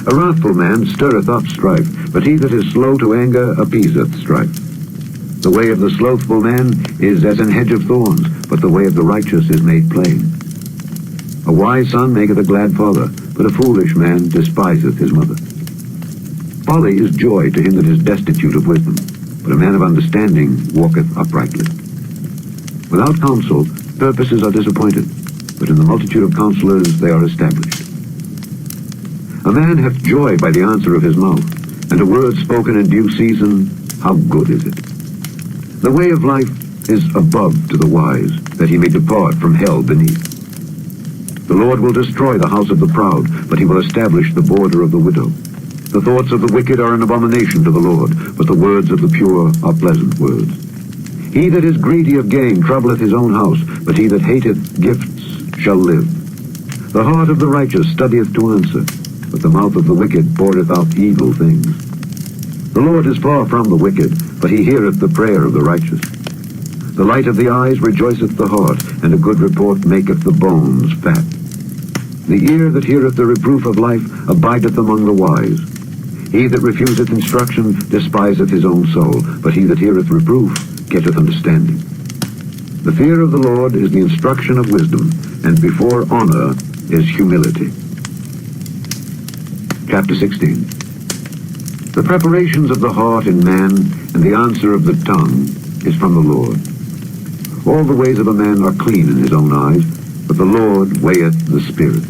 A wrathful man stirreth up strife, but he that is slow to anger appeaseth strife. The way of the slothful man is as an hedge of thorns, but the way of the righteous is made plain. A wise son maketh a glad father, but a foolish man despiseth his mother. Folly is joy to him that is destitute of wisdom, but a man of understanding walketh uprightly. Without counsel, purposes are disappointed, but in the multitude of counselors they are established. A man hath joy by the answer of his mouth, and a word spoken in due season, how good is it? The way of life is above to the wise, that he may depart from hell beneath. The Lord will destroy the house of the proud, but he will establish the border of the widow. The thoughts of the wicked are an abomination to the Lord, but the words of the pure are pleasant words. He that is greedy of gain troubleth his own house, but he that hateth gifts shall live. The heart of the righteous studieth to answer, but the mouth of the wicked poureth out evil things. The Lord is far from the wicked, but he heareth the prayer of the righteous. The light of the eyes rejoiceth the heart, and a good report maketh the bones fat. The ear that heareth the reproof of life abideth among the wise. He that refuseth instruction despiseth his own soul, but he that heareth reproof getteth understanding. The fear of the Lord is the instruction of wisdom, and before honor is humility. Chapter 16. The preparations of the heart in man, and the answer of the tongue, is from the Lord. All the ways of a man are clean in his own eyes, but the Lord weigheth the spirits.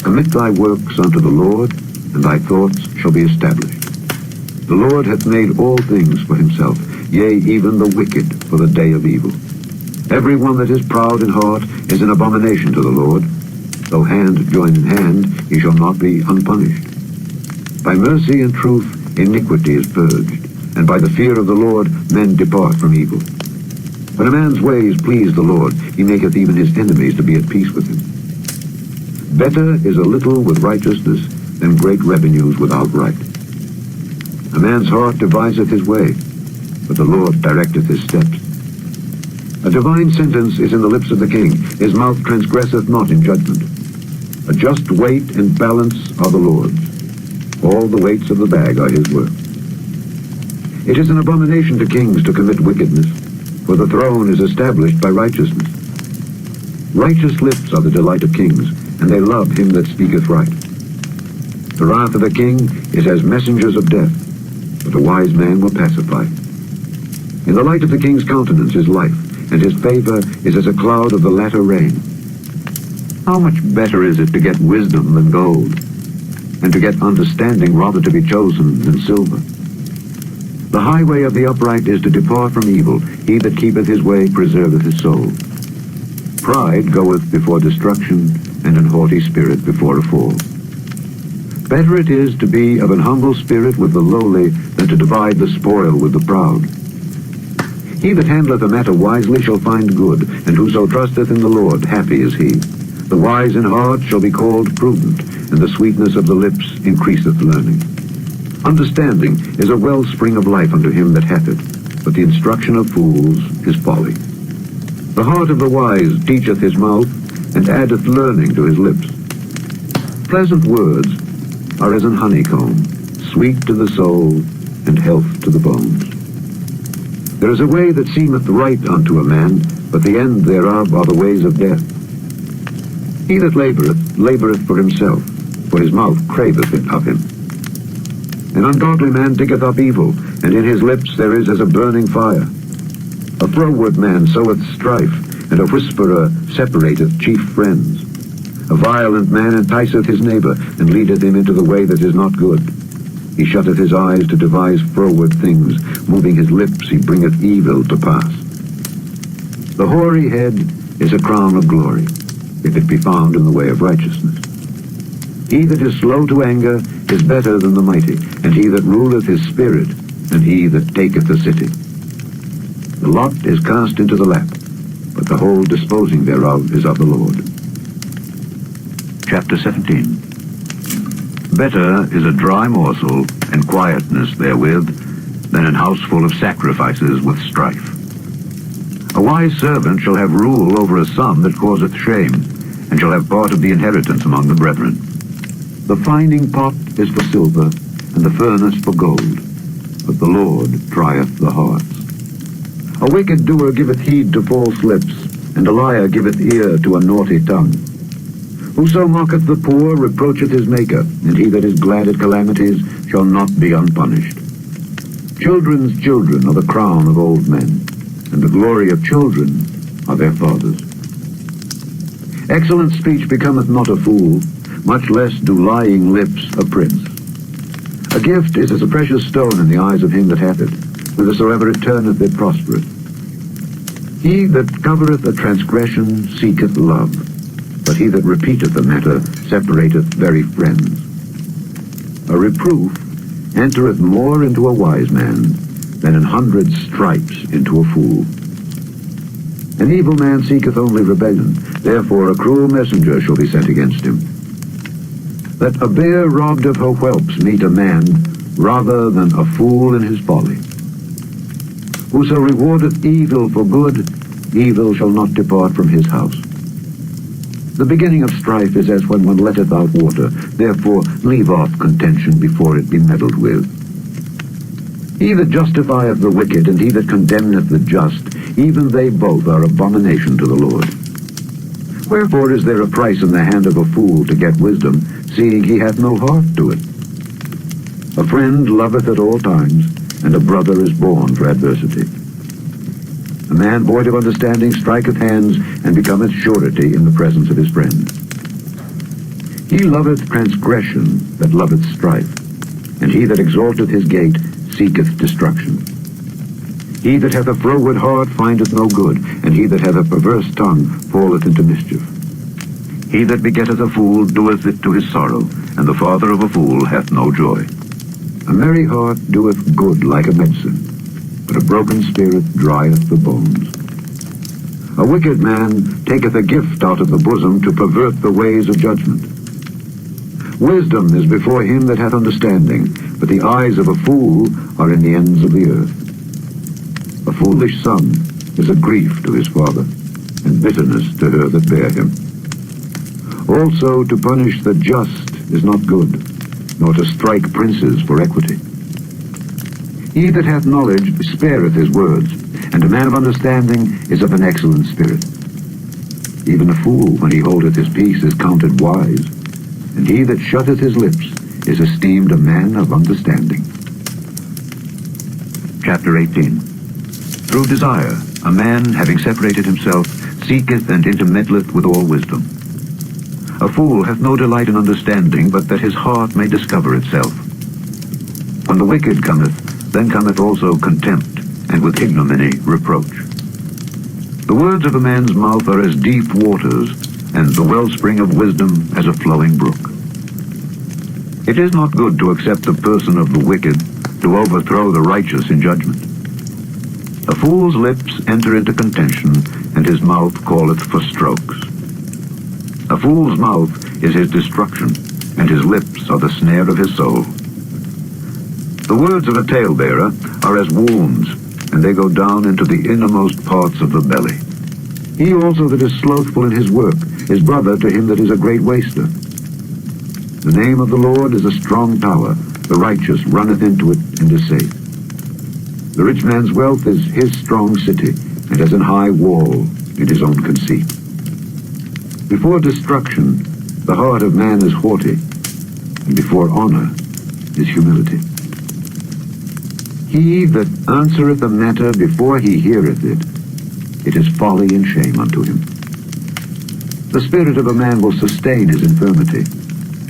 Commit thy works unto the Lord, and thy thoughts shall be established. The Lord hath made all things for himself, yea, even the wicked for the day of evil. Every one that is proud in heart is an abomination to the Lord. Though hand join in hand, he shall not be unpunished. By mercy and truth iniquity is purged, and by the fear of the Lord men depart from evil. When a man's ways please the Lord, he maketh even his enemies to be at peace with him. Better is a little with righteousness than great revenues without right. A man's heart deviseth his way, but the Lord directeth his steps. A divine sentence is in the lips of the king, his mouth transgresseth not in judgment. A just weight and balance are the Lord's. All the weights of the bag are his work. It is an abomination to kings to commit wickedness, for the throne is established by righteousness. Righteous lips are the delight of kings, and they love him that speaketh right. The wrath of a king is as messengers of death, but a wise man will pacify. In the light of the king's countenance is life, and his favor is as a cloud of the latter rain. How much better is it to get wisdom than gold, and to get understanding rather to be chosen than silver? The highway of the upright is to depart from evil. He that keepeth his way preserveth his soul. Pride goeth before destruction, and an haughty spirit before a fall. Better it is to be of an humble spirit with the lowly than to divide the spoil with the proud. He that handleth a matter wisely shall find good, and whoso trusteth in the Lord, happy is he. The wise in heart shall be called prudent, and the sweetness of the lips increaseth learning. Understanding is a wellspring of life unto him that hath it, but the instruction of fools is folly. The heart of the wise teacheth his mouth, and addeth learning to his lips. Pleasant words are as an honeycomb, sweet to the soul, and health to the bones. There is a way that seemeth right unto a man, but the end thereof are the ways of death. He that laboureth, laboureth for himself, for his mouth craveth it of him. An ungodly man diggeth up evil, and in his lips there is as a burning fire. A froward man soweth strife, and a whisperer separateth chief friends. A violent man enticeth his neighbour, and leadeth him into the way that is not good. He shutteth his eyes to devise froward things, moving his lips he bringeth evil to pass. The hoary head is a crown of glory, if it be found in the way of righteousness. He that is slow to anger is better than the mighty, and he that ruleth his spirit, and he that taketh the city. The lot is cast into the lap, but the whole disposing thereof is of the Lord. Chapter 17. Better is a dry morsel, and quietness therewith, than an house full of sacrifices with strife. A wise servant shall have rule over a son that causeth shame, and shall have part of the inheritance among the brethren. The finding pot is for silver, and the furnace for gold, but the Lord trieth the hearts. A wicked doer giveth heed to false lips, and a liar giveth ear to a naughty tongue. Whoso mocketh the poor reproacheth his Maker, and he that is glad at calamities shall not be unpunished. Children's children are the crown of old men, and the glory of children are their fathers. Excellent speech becometh not a fool, much less do lying lips a prince. A gift is as a precious stone in the eyes of him that hath it, whithersoever it turneth it prospereth. He that covereth a transgression seeketh love, but he that repeateth a matter separateth very friends. A reproof entereth more into a wise man than 100 stripes into a fool. An evil man seeketh only rebellion, therefore a cruel messenger shall be sent against him. That a bear robbed of her whelps meet a man, rather than a fool in his folly. Whoso rewardeth evil for good, evil shall not depart from his house. The beginning of strife is as when one letteth out water, therefore leave off contention before it be meddled with. He that justifieth the wicked, and he that condemneth the just, even they both are abomination to the Lord. Wherefore is there a price in the hand of a fool to get wisdom, seeing he hath no heart to it? A friend loveth at all times, and a brother is born for adversity. A man void of understanding striketh hands, and becometh surety in the presence of his friend. He loveth transgression that loveth strife, and he that exalteth his gate seeketh destruction. He that hath a froward heart findeth no good, and he that hath a perverse tongue falleth into mischief. He that begetteth a fool doeth it to his sorrow, and the father of a fool hath no joy. A merry heart doeth good like a medicine, but a broken spirit drieth the bones. A wicked man taketh a gift out of the bosom to pervert the ways of judgment. Wisdom is before him that hath understanding, but the eyes of a fool are in the ends of the earth. A foolish son is a grief to his father, and bitterness to her that bare him. Also to punish the just is not good, nor to strike princes for equity. He that hath knowledge spareth his words, and a man of understanding is of an excellent spirit. Even a fool, when he holdeth his peace, is counted wise, and he that shutteth his lips is esteemed a man of understanding. Chapter 18. Through desire, a man, having separated himself, seeketh and intermeddleth with all wisdom. A fool hath no delight in understanding, but that his heart may discover itself. When the wicked cometh, then cometh also contempt, and with ignominy reproach. The words of a man's mouth are as deep waters, and the wellspring of wisdom as a flowing brook. It is not good to accept the person of the wicked, to overthrow the righteous in judgment. A fool's lips enter into contention, and his mouth calleth for strokes. A fool's mouth is his destruction, and his lips are the snare of his soul. The words of a talebearer are as wounds, and they go down into the innermost parts of the belly. He also that is slothful in his work is brother to him that is a great waster. The name of the Lord is a strong tower. The righteous runneth into it and is safe. The rich man's wealth is his strong city, and has an high wall in his own conceit. Before destruction, the heart of man is haughty, and before honor is humility. He that answereth a matter before he heareth it, it is folly and shame unto him. The spirit of a man will sustain his infirmity,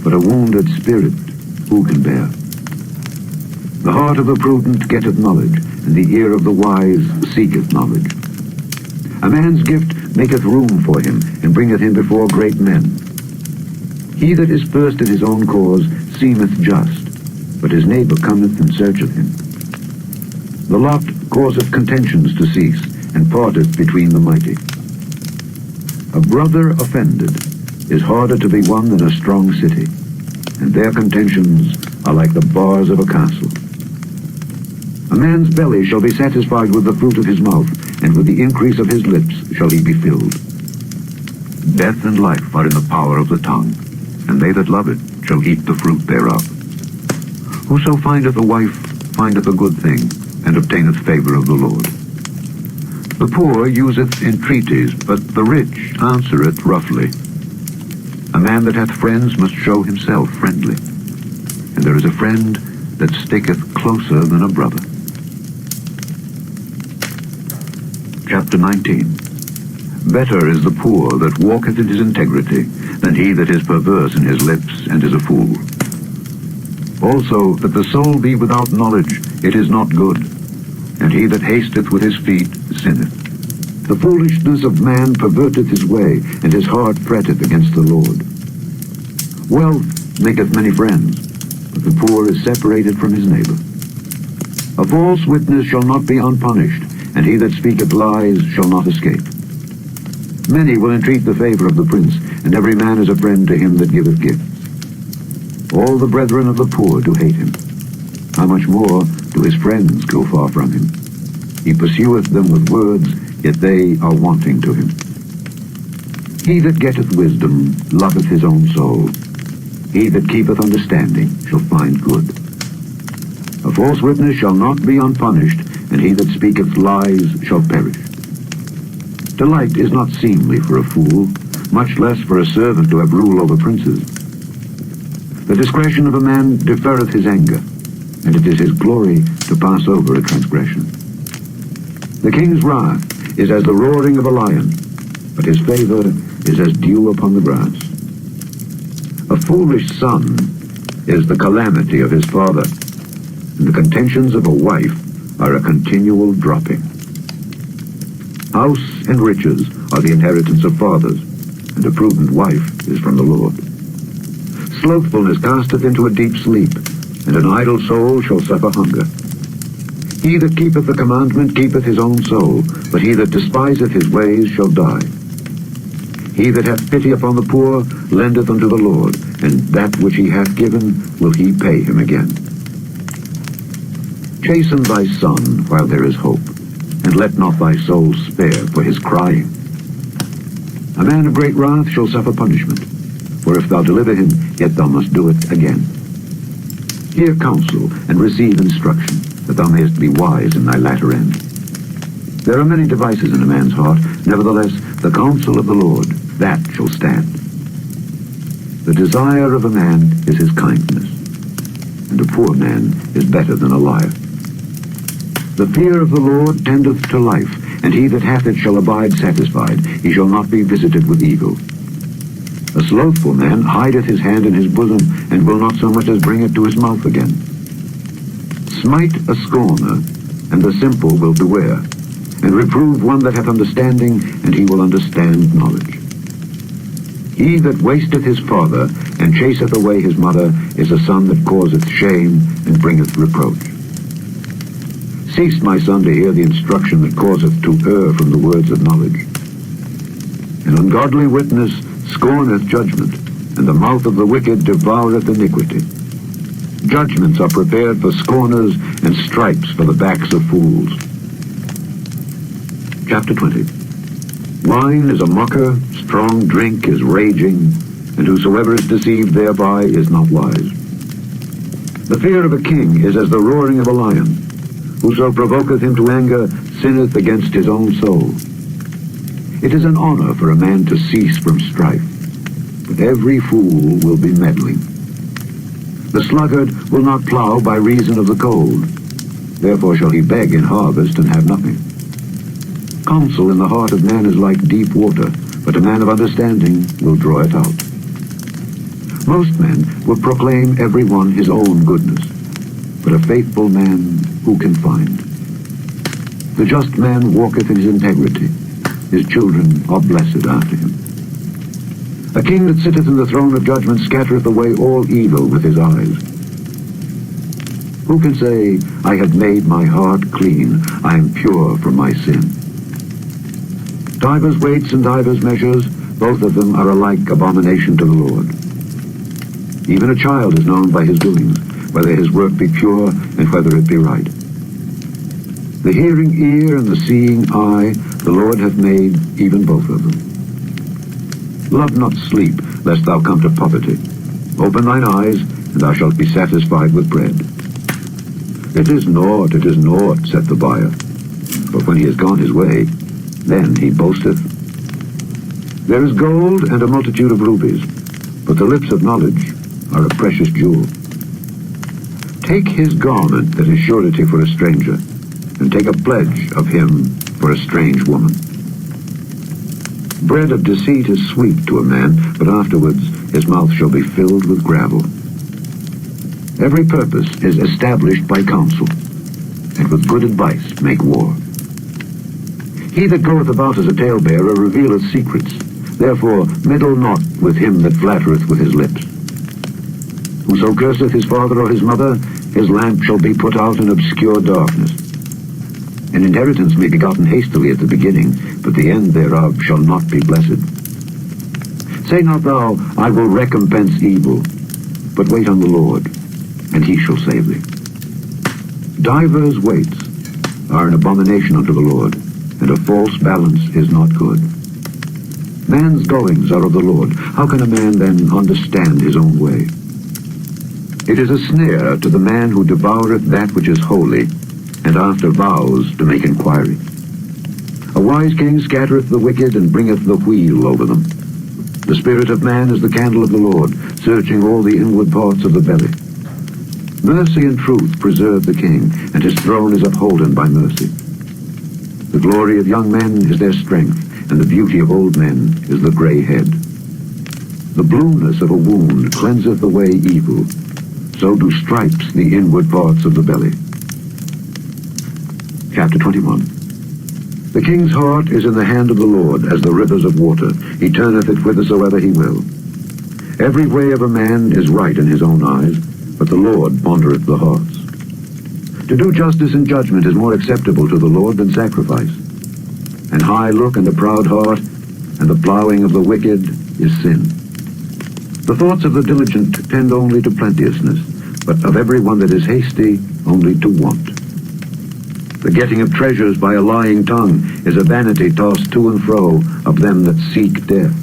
but a wounded spirit who can bear? The heart of the prudent getteth knowledge, and the ear of the wise seeketh knowledge. A man's gift maketh room for him, and bringeth him before great men. He that is first in his own cause seemeth just, but his neighbor cometh and searcheth him. The lot causeth contentions to cease, and parteth between the mighty. A brother offended is harder to be won than a strong city, and their contentions are like the bars of a castle. A man's belly shall be satisfied with the fruit of his mouth, and with the increase of his lips shall he be filled. Death and life are in the power of the tongue, and they that love it shall eat the fruit thereof. Whoso findeth a wife findeth a good thing, and obtaineth favor of the Lord. The poor useth entreaties, but the rich answereth roughly. A man that hath friends must show himself friendly, and there is a friend that sticketh closer than a brother. Chapter 19. Better is the poor that walketh in his integrity, than he that is perverse in his lips and is a fool. Also, that the soul be without knowledge, it is not good, and he that hasteth with his feet sinneth. The foolishness of man perverteth his way, and his heart fretteth against the Lord. Wealth maketh many friends, but the poor is separated from his neighbor. A false witness shall not be unpunished, and he that speaketh lies shall not escape. Many will entreat the favor of the prince, and every man is a friend to him that giveth gifts. All the brethren of the poor do hate him. How much more do his friends go far from him? He pursueth them with words, yet they are wanting to him. He that getteth wisdom loveth his own soul. He that keepeth understanding shall find good. A false witness shall not be unpunished, and he that speaketh lies shall perish. Delight is not seemly for a fool, much less for a servant to have rule over princes. The discretion of a man deferreth his anger, and it is his glory to pass over a transgression. The king's wrath is as the roaring of a lion, but his favor is as dew upon the grass. A foolish son is the calamity of his father, and the contentions of a wife are a continual dropping. House and riches are the inheritance of fathers, and a prudent wife is from the Lord. Slothfulness casteth into a deep sleep, and an idle soul shall suffer hunger. He that keepeth the commandment keepeth his own soul, but he that despiseth his ways shall die. He that hath pity upon the poor lendeth unto the Lord, and that which he hath given will he pay him again. Chasten thy son while there is hope, and let not thy soul spare for his crying. A man of great wrath shall suffer punishment, for if thou deliver him, yet thou must do it again. Hear counsel, and receive instruction, that thou mayest be wise in thy latter end. There are many devices in a man's heart, nevertheless the counsel of the Lord, that shall stand. The desire of a man is his kindness, and a poor man is better than a liar. The fear of the Lord tendeth to life, and he that hath it shall abide satisfied. He shall not be visited with evil. A slothful man hideth his hand in his bosom, and will not so much as bring it to his mouth again. Smite a scorner, and the simple will beware, and reprove one that hath understanding, and he will understand knowledge. He that wasteth his father, and chaseth away his mother, is a son that causeth shame, and bringeth reproach. Cease, my son, to hear the instruction that causeth to err from the words of knowledge. An ungodly witness scorneth judgment, and the mouth of the wicked devoureth iniquity. Judgments are prepared for scorners, and stripes for the backs of fools. Chapter 20. Wine is a mocker, strong drink is raging, and whosoever is deceived thereby is not wise. The fear of a king is as the roaring of a lion. Whoso provoketh him to anger sinneth against his own soul. It is an honor for a man to cease from strife, but every fool will be meddling. The sluggard will not plow by reason of the cold, therefore shall he beg in harvest and have nothing. Counsel in the heart of man is like deep water, but a man of understanding will draw it out. Most men will proclaim every one his own goodness, but a faithful man who can find? The just man walketh in his integrity, his children are blessed after him. A king that sitteth in the throne of judgment scattereth away all evil with his eyes. Who can say, I have made my heart clean, I am pure from my sin? Divers weights and divers measures, both of them are alike abomination to the Lord. Even a child is known by his doings, whether his work be pure and whether it be right. The hearing ear and the seeing eye, the Lord hath made, even both of them. Love not sleep, lest thou come to poverty. Open thine eyes, and thou shalt be satisfied with bread. It is naught, saith the buyer. But when he is gone his way, then he boasteth. There is gold and a multitude of rubies, but the lips of knowledge are a precious jewel. Take his garment that is surety for a stranger, and take a pledge of him for a strange woman. Bread of deceit is sweet to a man, but afterwards his mouth shall be filled with gravel. Every purpose is established by counsel, and with good advice make war. He that goeth about as a talebearer revealeth secrets. Therefore meddle not with him that flattereth with his lips. Whoso curseth his father or his mother, his lamp shall be put out in obscure darkness. An inheritance may be gotten hastily at the beginning, but the end thereof shall not be blessed. Say not thou, I will recompense evil, but wait on the Lord, and he shall save thee. Divers weights are an abomination unto the Lord, and a false balance is not good. Man's goings are of the Lord. How can a man then understand his own way? It is a snare to the man who devoureth that which is holy, and after vows to make inquiry. A wise king scattereth the wicked, and bringeth the wheel over them. The spirit of man is the candle of the Lord, searching all the inward parts of the belly. Mercy and truth preserve the king, and his throne is upholden by mercy. The glory of young men is their strength, and the beauty of old men is the gray head. The blueness of a wound cleanseth away evil, so do stripes the inward parts of the belly. Chapter 21. The king's heart is in the hand of the Lord, as the rivers of water. He turneth it whithersoever he will. Every way of a man is right in his own eyes, but the Lord pondereth the hearts. To do justice and judgment is more acceptable to the Lord than sacrifice. An high look and a proud heart, and the plowing of the wicked is sin. The thoughts of the diligent tend only to plenteousness, but of every one that is hasty only to want. The getting of treasures by a lying tongue is a vanity tossed to and fro of them that seek death.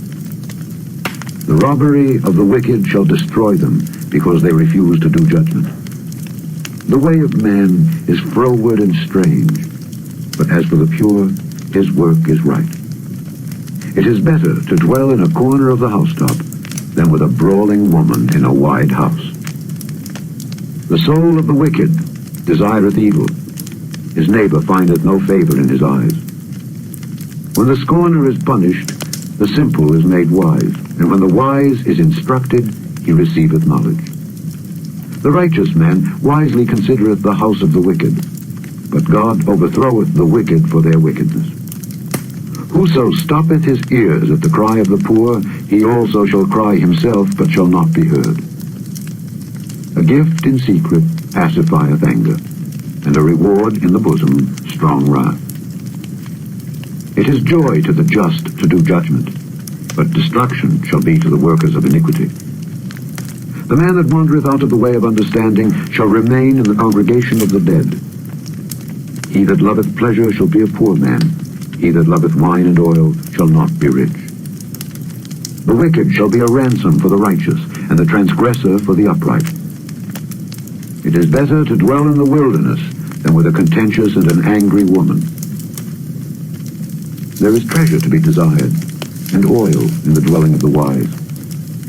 The robbery of the wicked shall destroy them, because they refuse to do judgment. The way of man is froward and strange, but as for the pure, his work is right. It is better to dwell in a corner of the housetop than with a brawling woman in a wide house. The soul of the wicked desireth evil. His neighbor findeth no favor in his eyes. When the scorner is punished, the simple is made wise, and when the wise is instructed, he receiveth knowledge. The righteous man wisely considereth the house of the wicked, but God overthroweth the wicked for their wickedness. Whoso stoppeth his ears at the cry of the poor, he also shall cry himself, but shall not be heard. A gift in secret pacifieth anger, and a reward in the bosom strong wrath. It is joy to the just to do judgment, but destruction shall be to the workers of iniquity. The man that wandereth out of the way of understanding shall remain in the congregation of the dead. He that loveth pleasure shall be a poor man. He that loveth wine and oil shall not be rich. The wicked shall be a ransom for the righteous, and the transgressor for the upright. It is better to dwell in the wilderness than with a contentious and an angry woman. There is treasure to be desired, and oil in the dwelling of the wise,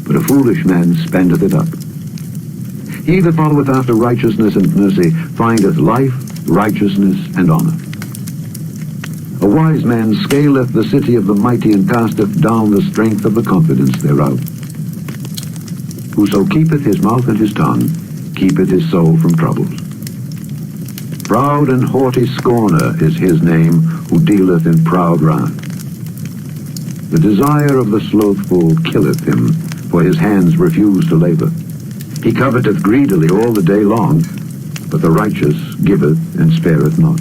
but a foolish man spendeth it up. He that followeth after righteousness and mercy findeth life, righteousness, and honor. A wise man scaleth the city of the mighty, and casteth down the strength of the confidence thereof. Whoso keepeth his mouth and his tongue, keepeth his soul from troubles. Proud and haughty scorner is his name, who dealeth in proud wrath. The desire of the slothful killeth him, for his hands refuse to labor. He coveteth greedily all the day long, but the righteous giveth and spareth not.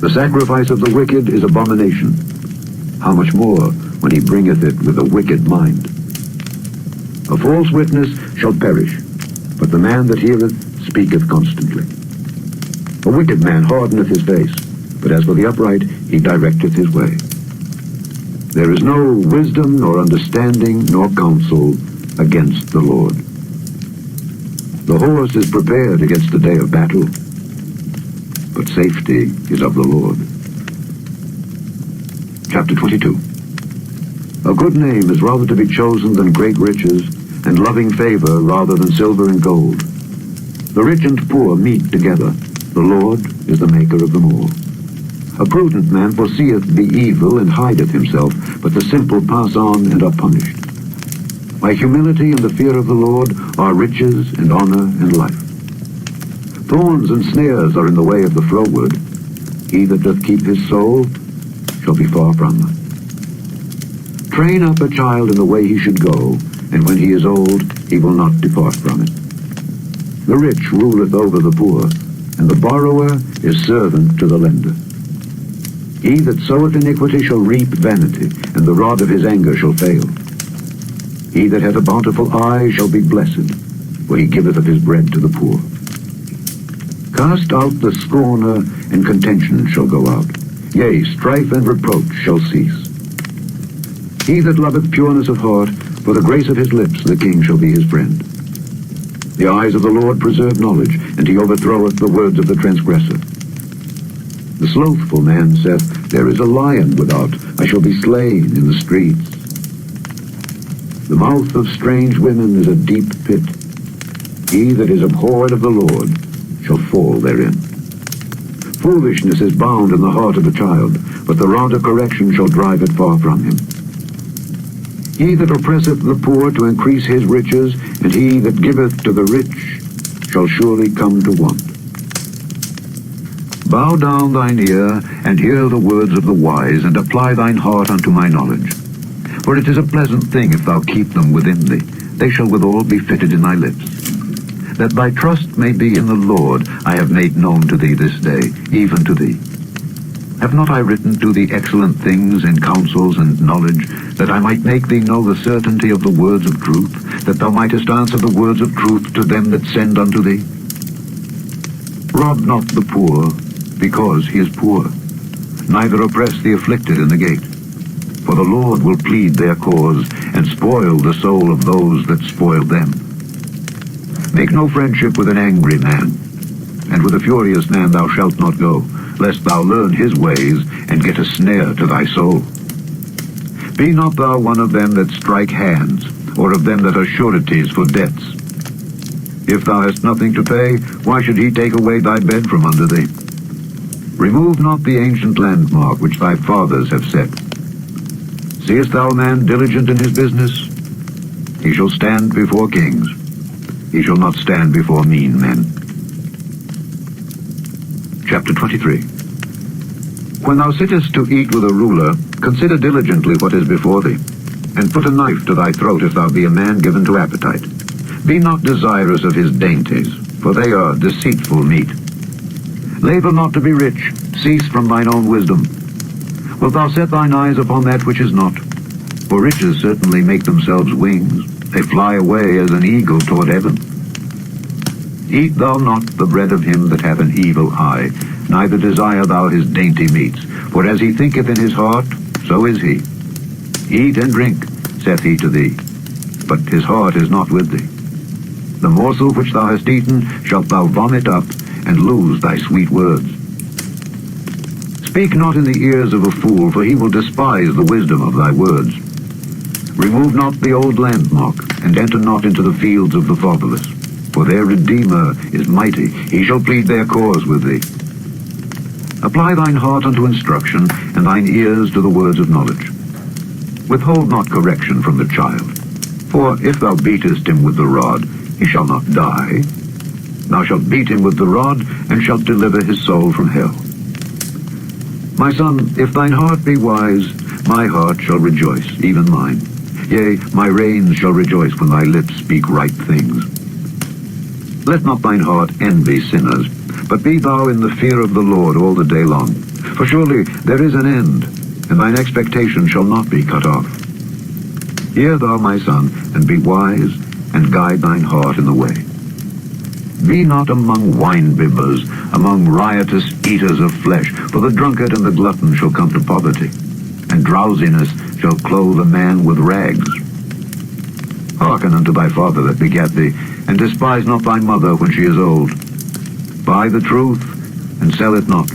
The sacrifice of the wicked is abomination. How much more when he bringeth it with a wicked mind? A false witness shall perish, but the man that heareth speaketh constantly. A wicked man hardeneth his face, but as for the upright, he directeth his way. There is no wisdom, nor understanding, nor counsel against the Lord. The horse is prepared against the day of battle, but safety is of the Lord. Chapter 22. A good name is rather to be chosen than great riches, and loving favor rather than silver and gold. The rich and poor meet together. The Lord is the maker of them all. A prudent man foreseeth the evil and hideth himself, but the simple pass on and are punished. By humility and the fear of the Lord are riches and honor and life. Thorns and snares are in the way of the froward. He that doth keep his soul shall be far from them. Train up a child in the way he should go, and when he is old, he will not depart from it. The rich ruleth over the poor, and the borrower is servant to the lender. He that soweth iniquity shall reap vanity, and the rod of his anger shall fail. He that hath a bountiful eye shall be blessed, for he giveth of his bread to the poor. Cast out the scorner, and contention shall go out. Yea, strife and reproach shall cease. He that loveth pureness of heart, for the grace of his lips the king shall be his friend. The eyes of the Lord preserve knowledge, and he overthroweth the words of the transgressor. The slothful man saith, There is a lion without, I shall be slain in the streets. The mouth of strange women is a deep pit. He that is abhorred of the Lord shall fall therein. Foolishness is bound in the heart of a child, but the rod of correction shall drive it far from him. He that oppresseth the poor to increase his riches, and he that giveth to the rich shall surely come to want. Bow down thine ear, and hear the words of the wise, and apply thine heart unto my knowledge. For it is a pleasant thing if thou keep them within thee. They shall withal be fitted in thy lips. That thy trust may be in the Lord, I have made known to thee this day, even to thee. Have not I written to thee excellent things in counsels and knowledge, that I might make thee know the certainty of the words of truth, that thou mightest answer the words of truth to them that send unto thee? Rob not the poor, because he is poor, neither oppress the afflicted in the gate. For the Lord will plead their cause, and spoil the soul of those that spoil them. Make no friendship with an angry man, and with a furious man thou shalt not go, lest thou learn his ways, and get a snare to thy soul. Be not thou one of them that strike hands, or of them that are sureties for debts. If thou hast nothing to pay, why should he take away thy bed from under thee? Remove not the ancient landmark which thy fathers have set. Seest thou a man diligent in his business? He shall stand before kings. He shall not stand before mean men. Chapter 23. When thou sittest to eat with a ruler, consider diligently what is before thee, and put a knife to thy throat if thou be a man given to appetite. Be not desirous of his dainties, for they are deceitful meat. Labor not to be rich, cease from thine own wisdom. Wilt thou set thine eyes upon that which is not? For riches certainly make themselves wings, they fly away as an eagle toward heaven. Eat thou not the bread of him that hath an evil eye, neither desire thou his dainty meats, for as he thinketh in his heart, so is he. Eat and drink, saith he to thee, but his heart is not with thee. The morsel which thou hast eaten shalt thou vomit up, and lose thy sweet words. Speak not in the ears of a fool, for he will despise the wisdom of thy words. Remove not the old landmark, and enter not into the fields of the fatherless, for their Redeemer is mighty, he shall plead their cause with thee. Apply thine heart unto instruction, and thine ears to the words of knowledge. Withhold not correction from the child, for if thou beatest him with the rod, he shall not die. Thou shalt beat him with the rod, and shalt deliver his soul from hell. My son, if thine heart be wise, my heart shall rejoice, even mine. Yea, my reins shall rejoice when thy lips speak right things. Let not thine heart envy sinners, but be thou in the fear of the Lord all the day long. For surely there is an end, and thine expectation shall not be cut off. Hear thou, my son, and be wise, and guide thine heart in the way. Be not among wine-bibbers, among riotous eaters of flesh, for the drunkard and the glutton shall come to poverty, and drowsiness shall clothe a man with rags. Hearken unto thy father that begat thee, and despise not thy mother when she is old. Buy the truth, and sell it not,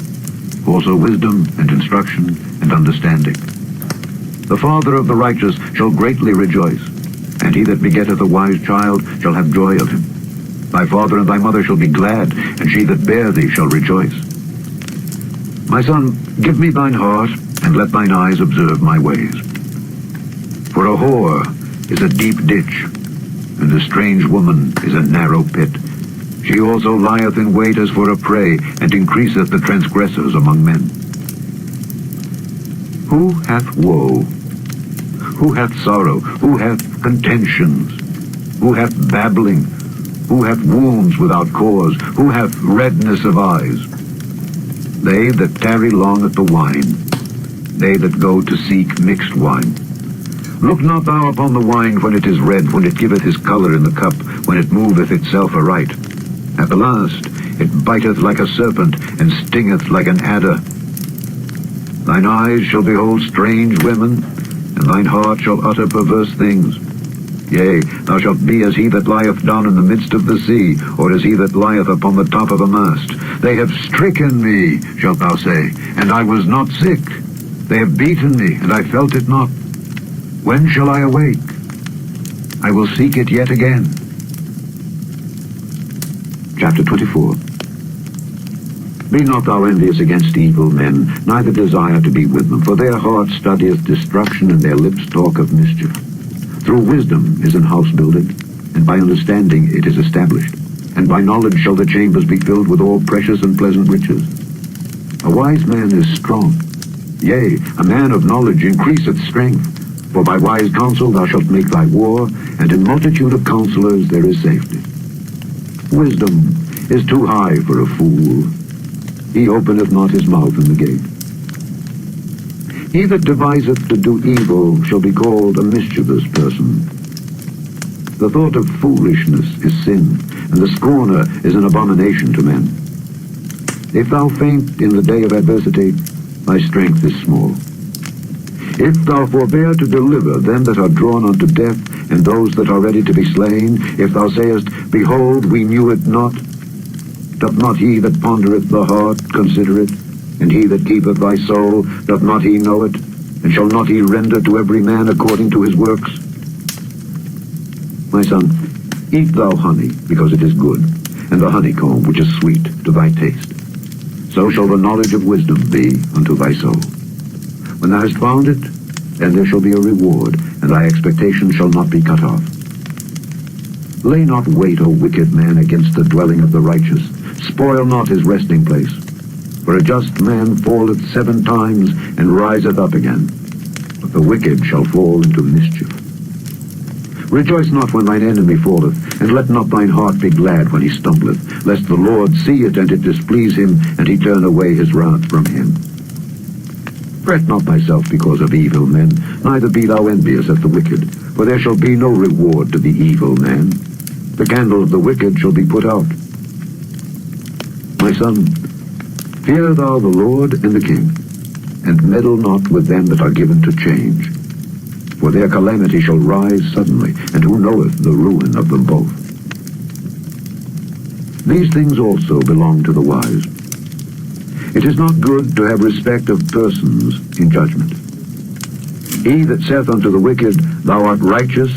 also wisdom and instruction and understanding. The father of the righteous shall greatly rejoice, and he that begetteth a wise child shall have joy of him. Thy father and thy mother shall be glad, and she that bare thee shall rejoice. My son, give me thine heart, and let thine eyes observe my ways. For a whore is a deep ditch, and a strange woman is a narrow pit. She also lieth in wait as for a prey, and increaseth the transgressors among men. Who hath woe? Who hath sorrow? Who hath contentions? Who hath babbling? Who hath wounds without cause? Who hath redness of eyes? They that tarry long at the wine, they that go to seek mixed wine. Look not thou upon the wine when it is red, when it giveth his colour in the cup, when it moveth itself aright. At the last it biteth like a serpent, and stingeth like an adder. Thine eyes shall behold strange women, and thine heart shall utter perverse things. Yea, thou shalt be as he that lieth down in the midst of the sea, or as he that lieth upon the top of a mast. They have stricken me, shalt thou say, and I was not sick. They have beaten me, and I felt it not. When shall I awake? I will seek it yet again. Chapter 24. Be not thou envious against evil men, neither desire to be with them, for their heart studieth destruction, and their lips talk of mischief. Through wisdom is an house builded, and by understanding it is established, and by knowledge shall the chambers be filled with all precious and pleasant riches. A wise man is strong, yea, a man of knowledge increaseth strength. For by wise counsel thou shalt make thy war, and in multitude of counselors there is safety. Wisdom is too high for a fool. He openeth not his mouth in the gate. He that deviseth to do evil shall be called a mischievous person. The thought of foolishness is sin, and the scorner is an abomination to men. If thou faint in the day of adversity, thy strength is small. If thou forbear to deliver them that are drawn unto death, and those that are ready to be slain, if thou sayest, Behold, we knew it not, doth not he that pondereth the heart consider it? And he that keepeth thy soul, doth not he know it? And shall not he render to every man according to his works? My son, eat thou honey, because it is good, and the honeycomb, which is sweet to thy taste. So shall the knowledge of wisdom be unto thy soul. When thou hast found it, then there shall be a reward, and thy expectation shall not be cut off. Lay not wait, O wicked man, against the dwelling of the righteous. Spoil not his resting place. For a just man falleth 7 times, and riseth up again, but the wicked shall fall into mischief. Rejoice not when thine enemy falleth, and let not thine heart be glad when he stumbleth, lest the Lord see it, and it displease him, and he turn away his wrath from him. Fret not thyself because of evil men, neither be thou envious at the wicked, for there shall be no reward to the evil man. The candle of the wicked shall be put out. My son, fear thou the Lord and the king, and meddle not with them that are given to change. For their calamity shall rise suddenly, and who knoweth the ruin of them both? These things also belong to the wise. It is not good to have respect of persons in judgment. He that saith unto the wicked, Thou art righteous,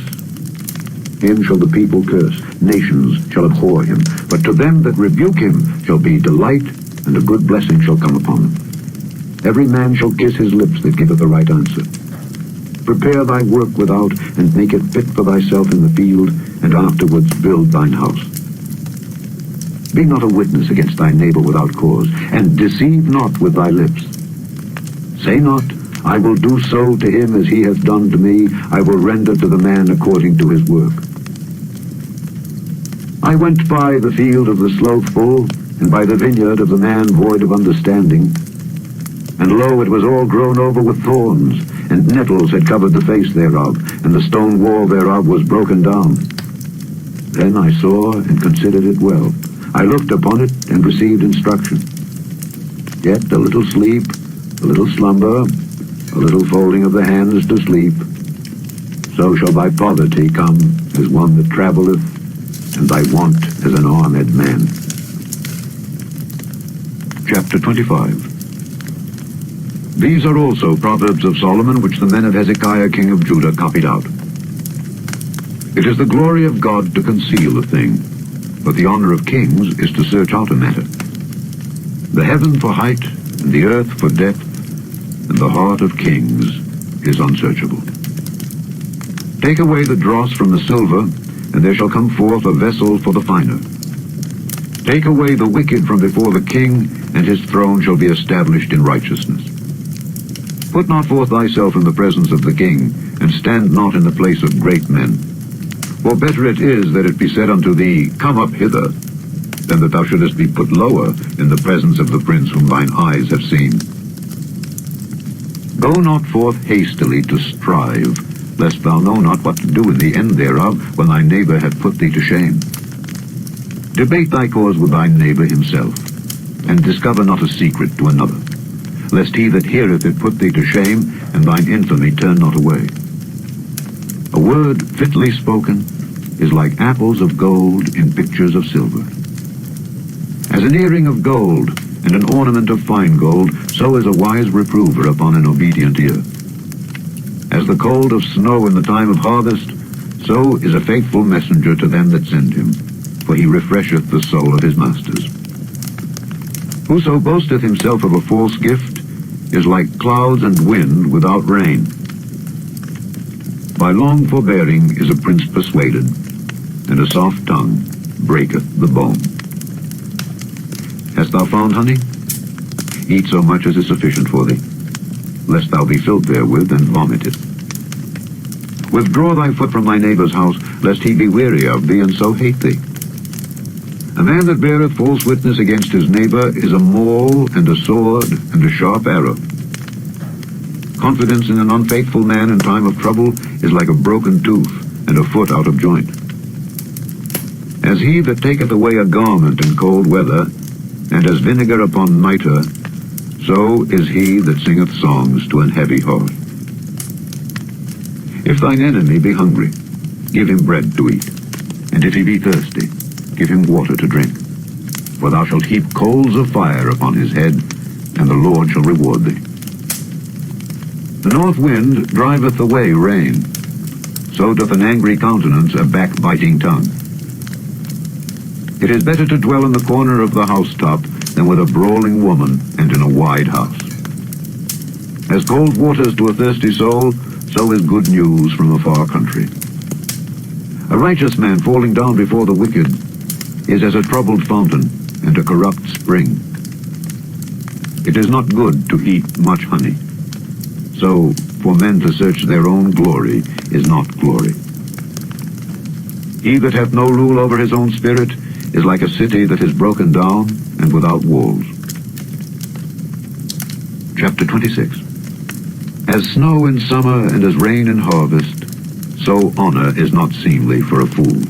him shall the people curse, nations shall abhor him. But to them that rebuke him shall be delight, and a good blessing shall come upon them. Every man shall kiss his lips that giveth the right answer. Prepare thy work without, and make it fit for thyself in the field, and afterwards build thine house. Be not a witness against thy neighbor without cause, and deceive not with thy lips. Say not, I will do so to him as he hath done to me, I will render to the man according to his work. I went by the field of the slothful, and by the vineyard of the man void of understanding. And lo, it was all grown over with thorns, and nettles had covered the face thereof, and the stone wall thereof was broken down. Then I saw and considered it well. I looked upon it and received instruction. Yet a little sleep, a little slumber, a little folding of the hands to sleep. So shall thy poverty come as one that travelleth, and thy want as an armed man. Chapter 25. These are also Proverbs of Solomon, which the men of Hezekiah king of Judah copied out. It is the glory of God to conceal a thing, but the honor of kings is to search out a matter. The heaven for height, and the earth for depth, and the heart of kings is unsearchable. Take away the dross from the silver, and there shall come forth a vessel for the finer. Take away the wicked from before the king, and his throne shall be established in righteousness. Put not forth thyself in the presence of the king, and stand not in the place of great men. For better it is that it be said unto thee, Come up hither, than that thou shouldest be put lower in the presence of the prince whom thine eyes have seen. Go not forth hastily to strive, lest thou know not what to do in the end thereof, when thy neighbor hath put thee to shame. Debate thy cause with thy neighbor himself, and discover not a secret to another, lest he that heareth it put thee to shame, and thine infamy turn not away. A word fitly spoken is like apples of gold in pictures of silver. As an earring of gold and an ornament of fine gold, so is a wise reprover upon an obedient ear. As the cold of snow in the time of harvest, so is a faithful messenger to them that send him, for he refresheth the soul of his masters. Whoso boasteth himself of a false gift is like clouds and wind without rain. By long forbearing is a prince persuaded, and a soft tongue breaketh the bone. Hast thou found honey? Eat so much as is sufficient for thee, lest thou be filled therewith and vomit it. Withdraw thy foot from thy neighbor's house, lest he be weary of thee, and so hate thee. A man that beareth false witness against his neighbor is a maul, and a sword, and a sharp arrow. Confidence in an unfaithful man in time of trouble is like a broken tooth, and a foot out of joint. As he that taketh away a garment in cold weather, and as vinegar upon nitre, so is he that singeth songs to an heavy heart. If thine enemy be hungry, give him bread to eat, and if he be thirsty, give him water to drink. For thou shalt heap coals of fire upon his head, and the Lord shall reward thee. The north wind driveth away rain, so doth an angry countenance a backbiting tongue. It is better to dwell in the corner of the housetop than with a brawling woman and in a wide house. As cold waters to a thirsty soul, so is good news from a far country. A righteous man falling down before the wicked is as a troubled fountain and a corrupt spring. It is not good to eat much honey. So, for men to search their own glory is not glory. He that hath no rule over his own spirit is like a city that is broken down and without walls. Chapter 26. As snow in summer and as rain in harvest, so honor is not seemly for a fool.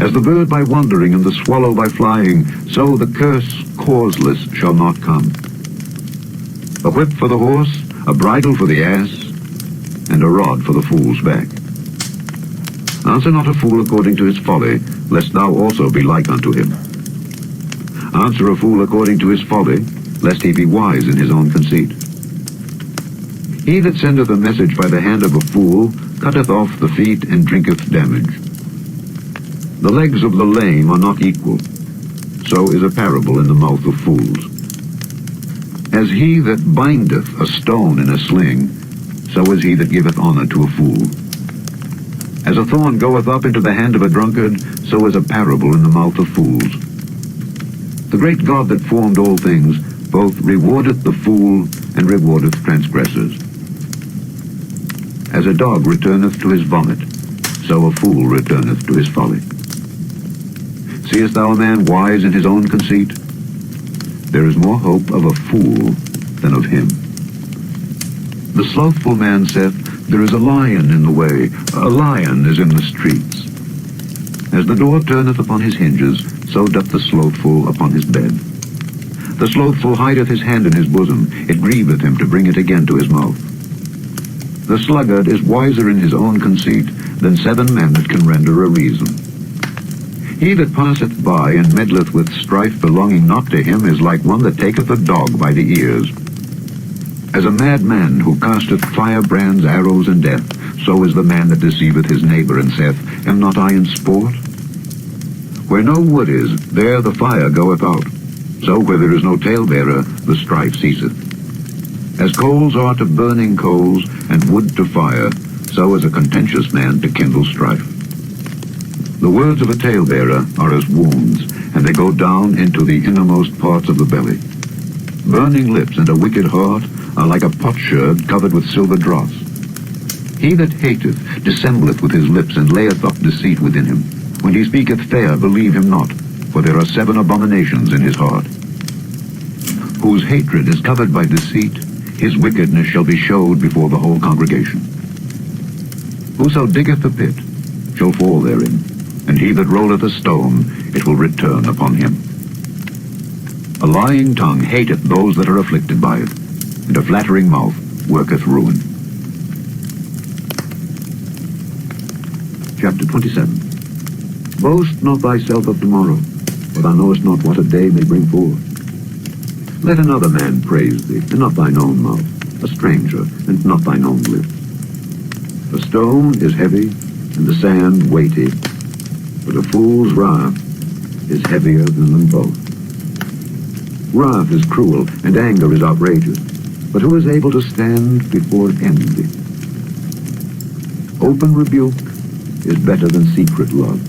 As the bird by wandering and the swallow by flying, so the curse causeless shall not come. A whip for the horse, a bridle for the ass, and a rod for the fool's back. Answer not a fool according to his folly, lest thou also be like unto him. Answer a fool according to his folly, lest he be wise in his own conceit. He that sendeth a message by the hand of a fool cutteth off the feet and drinketh damage. The legs of the lame are not equal, so is a parable in the mouth of fools. As he that bindeth a stone in a sling, so is he that giveth honor to a fool. As a thorn goeth up into the hand of a drunkard, so is a parable in the mouth of fools. The great God that formed all things both rewardeth the fool and rewardeth transgressors. As a dog returneth to his vomit, so a fool returneth to his folly. Seest thou a man wise in his own conceit? There is more hope of a fool than of him. The slothful man saith, There is a lion in the way, a lion is in the streets. As the door turneth upon his hinges, so doth the slothful upon his bed. The slothful hideth his hand in his bosom, it grieveth him to bring it again to his mouth. The sluggard is wiser in his own conceit than 7 men that can render a reason. He that passeth by and meddleth with strife belonging not to him is like one that taketh a dog by the ears. As a madman who casteth firebrands, arrows, and death, so is the man that deceiveth his neighbor and saith, Am not I in sport? Where no wood is, there the fire goeth out. So where there is no talebearer, the strife ceaseth. As coals are to burning coals, and wood to fire, so is a contentious man to kindle strife. The words of a talebearer are as wounds, and they go down into the innermost parts of the belly. Burning lips and a wicked heart are like a potsherd covered with silver dross. He that hateth dissembleth with his lips, and layeth up deceit within him. When he speaketh fair, believe him not, for there are 7 abominations in his heart. Whose hatred is covered by deceit, his wickedness shall be showed before the whole congregation. Whoso diggeth a pit shall fall therein, and he that rolleth a stone, it will return upon him. A lying tongue hateth those that are afflicted by it, and a flattering mouth worketh ruin. Chapter 27. Boast not thyself of tomorrow, for thou knowest not what a day may bring forth. Let another man praise thee, and not thine own mouth, a stranger, and not thine own lips. The stone is heavy, and the sand weighty, but a fool's wrath is heavier than them both. Wrath is cruel, and anger is outrageous, but who is able to stand before envy? Open rebuke is better than secret love.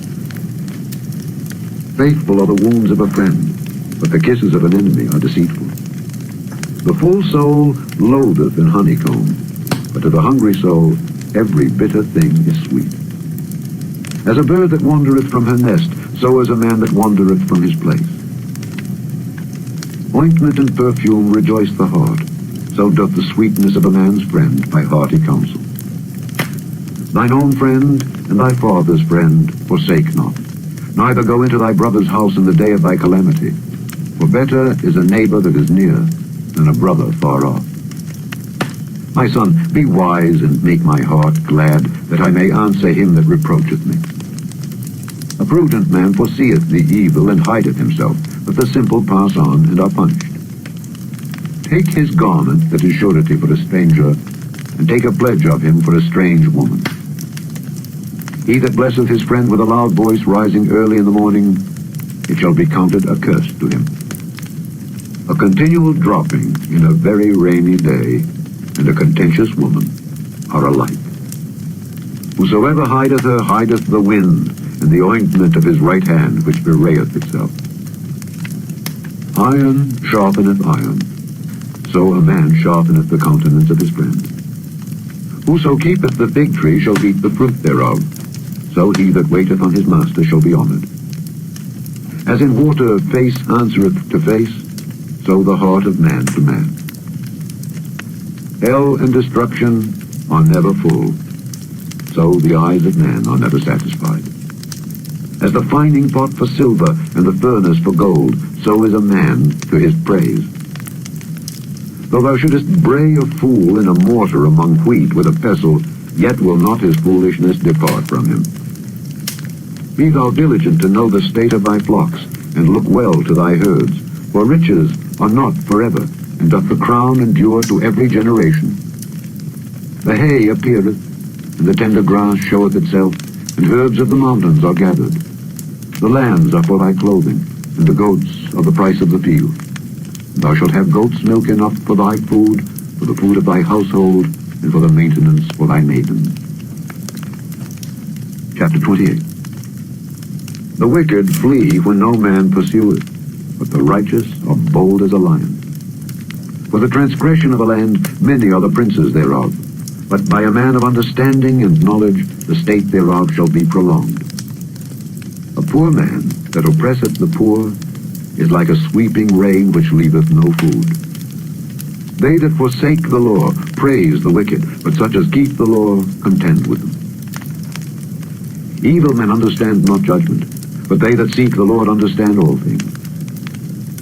Faithful are the wounds of a friend, but the kisses of an enemy are deceitful. The full soul loatheth in honeycomb, but to the hungry soul every bitter thing is sweet. As a bird that wandereth from her nest, so is a man that wandereth from his place. Ointment and perfume rejoice the heart, so doth the sweetness of a man's friend by hearty counsel. Thine own friend and thy father's friend forsake not, neither go into thy brother's house in the day of thy calamity. For better is a neighbor that is near than a brother far off. My son, be wise and make my heart glad, that I may answer him that reproacheth me. A prudent man foreseeth the evil and hideth himself, but the simple pass on and are punished. Take his garment that is surety for a stranger, and take a pledge of him for a strange woman. He that blesseth his friend with a loud voice rising early in the morning, it shall be counted a curse to him. A continual dropping in a very rainy day, and a contentious woman are alike. Whosoever hideth her hideth the wind, and the ointment of his right hand which bewrayeth itself. Iron sharpeneth iron, so a man sharpeneth the countenance of his friend. Whoso keepeth the fig tree shall eat the fruit thereof, so he that waiteth on his master shall be honored. As in water face answereth to face, so the heart of man to man. Hell and destruction are never full, so the eyes of man are never satisfied. As the fining pot for silver and the furnace for gold, so is a man to his praise. Though thou shouldest bray a fool in a mortar among wheat with a pestle, yet will not his foolishness depart from him. Be thou diligent to know the state of thy flocks, and look well to thy herds, for riches are not forever, and doth the crown endure to every generation. The hay appeareth, and the tender grass showeth itself, and herbs of the mountains are gathered. The lambs are for thy clothing, and the goats are the price of the field. Thou shalt have goats' milk enough for thy food, for the food of thy household, and for the maintenance for thy maidens. Chapter 28. The wicked flee when no man pursueth, but the righteous are bold as a lion. For the transgression of a land many are the princes thereof, but by a man of understanding and knowledge the state thereof shall be prolonged. A poor man that oppresseth the poor is like a sweeping rain which leaveth no food. They that forsake the law praise the wicked, but such as keep the law contend with them. Evil men understand not judgment, but they that seek the Lord understand all things.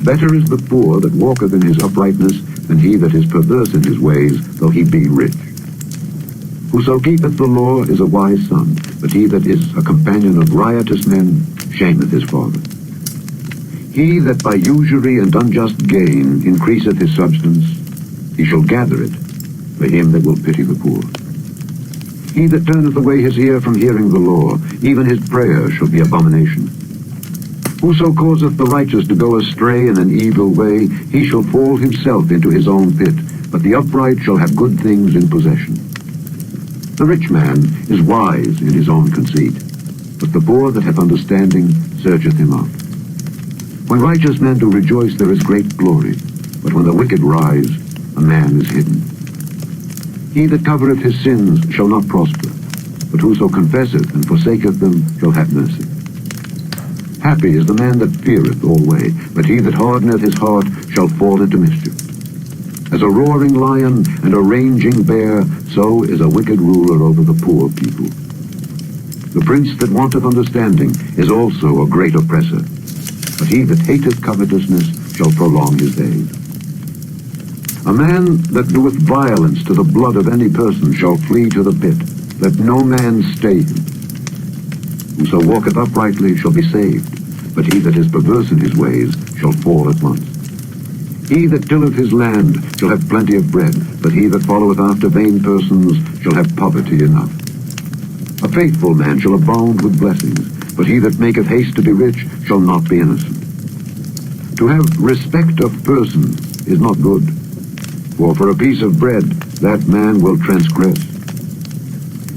Better is the poor that walketh in his uprightness than he that is perverse in his ways, though he be rich. Whoso keepeth the law is a wise son, but he that is a companion of riotous men shameth his father. He that by usury and unjust gain increaseth his substance, he shall gather it for him that will pity the poor. He that turneth away his ear from hearing the law, even his prayer shall be abomination. Whoso causeth the righteous to go astray in an evil way, he shall fall himself into his own pit, but the upright shall have good things in possession. The rich man is wise in his own conceit, but the poor that hath understanding searcheth him out. When righteous men do rejoice, there is great glory, but when the wicked rise, a man is hidden. He that covereth his sins shall not prosper, but whoso confesseth and forsaketh them shall have mercy. Happy is the man that feareth alway, but he that hardeneth his heart shall fall into mischief. As a roaring lion and a raging bear, so is a wicked ruler over the poor people. The prince that wanteth understanding is also a great oppressor, but he that hateth covetousness shall prolong his days. A man that doeth violence to the blood of any person shall flee to the pit. Let no man stay him. Whoso walketh uprightly shall be saved, but he that is perverse in his ways shall fall at once. He that tilleth his land shall have plenty of bread, but he that followeth after vain persons shall have poverty enough. A faithful man shall abound with blessings, but he that maketh haste to be rich shall not be innocent. To have respect of persons is not good, for a piece of bread that man will transgress.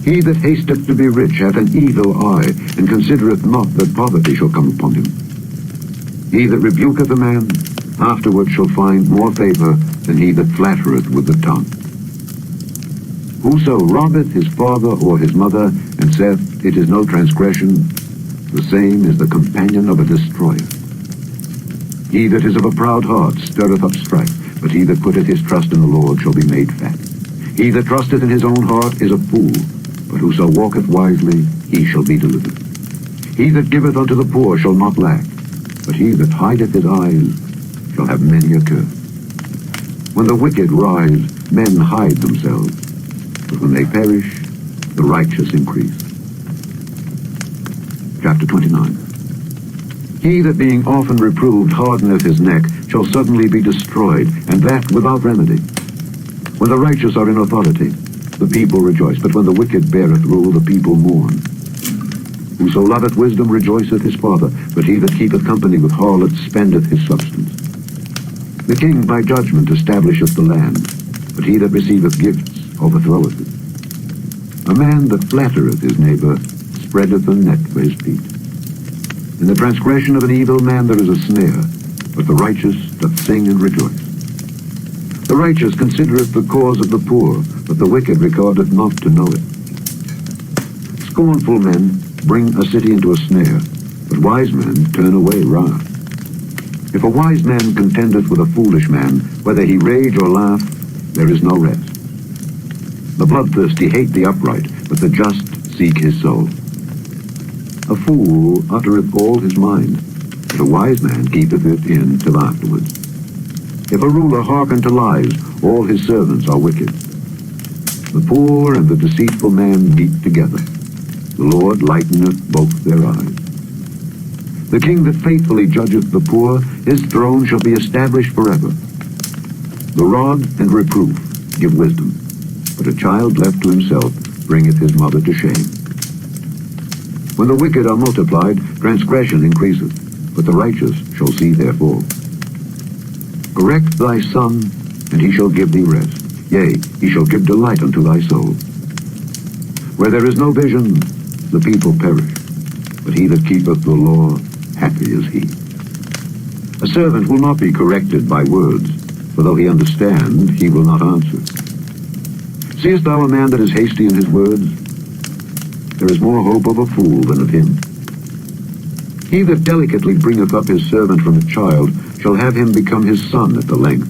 He that hasteth to be rich hath an evil eye, and considereth not that poverty shall come upon him. He that rebuketh a man afterward shall find more favor than he that flattereth with the tongue. Whoso robbeth his father or his mother, and saith, It is no transgression, the same is the companion of a destroyer. He that is of a proud heart stirreth up strife, but he that putteth his trust in the Lord shall be made fat. He that trusteth in his own heart is a fool, but whoso walketh wisely, he shall be delivered. He that giveth unto the poor shall not lack, but he that hideth his eyes shall have many a curse. When the wicked rise, men hide themselves, but when they perish, the righteous increase. Chapter 29. He that being often reproved hardeneth his neck shall suddenly be destroyed, and that without remedy. When the righteous are in authority, the people rejoice, but when the wicked beareth rule, the people mourn. Whoso loveth wisdom rejoiceth his father, but he that keepeth company with harlots spendeth his substance. The king by judgment establisheth the land, but he that receiveth gifts overthroweth it. A man that flattereth his neighbor spreadeth a net for his feet. In the transgression of an evil man there is a snare, but the righteous doth sing and rejoice. The righteous considereth the cause of the poor, but the wicked regardeth not to know it. Scornful men bring a city into a snare, but wise men turn away wrath. If a wise man contendeth with a foolish man, whether he rage or laugh, there is no rest. The bloodthirsty hate the upright, but the just seek his soul. A fool uttereth all his mind, but a wise man keepeth it in till afterwards. If a ruler hearken to lies, all his servants are wicked. The poor and the deceitful man meet together. The Lord lighteneth both their eyes. The king that faithfully judgeth the poor, his throne shall be established forever. The rod and reproof give wisdom, but a child left to himself bringeth his mother to shame. When the wicked are multiplied, transgression increaseth, but the righteous shall see their fall. Correct thy son, and he shall give thee rest. Yea, he shall give delight unto thy soul. Where there is no vision, the people perish, but he that keepeth the law, happy is he. A servant will not be corrected by words, for though he understand, he will not answer. Seest thou a man that is hasty in his words? There is more hope of a fool than of him. He that delicately bringeth up his servant from a child shall have him become his son at the length.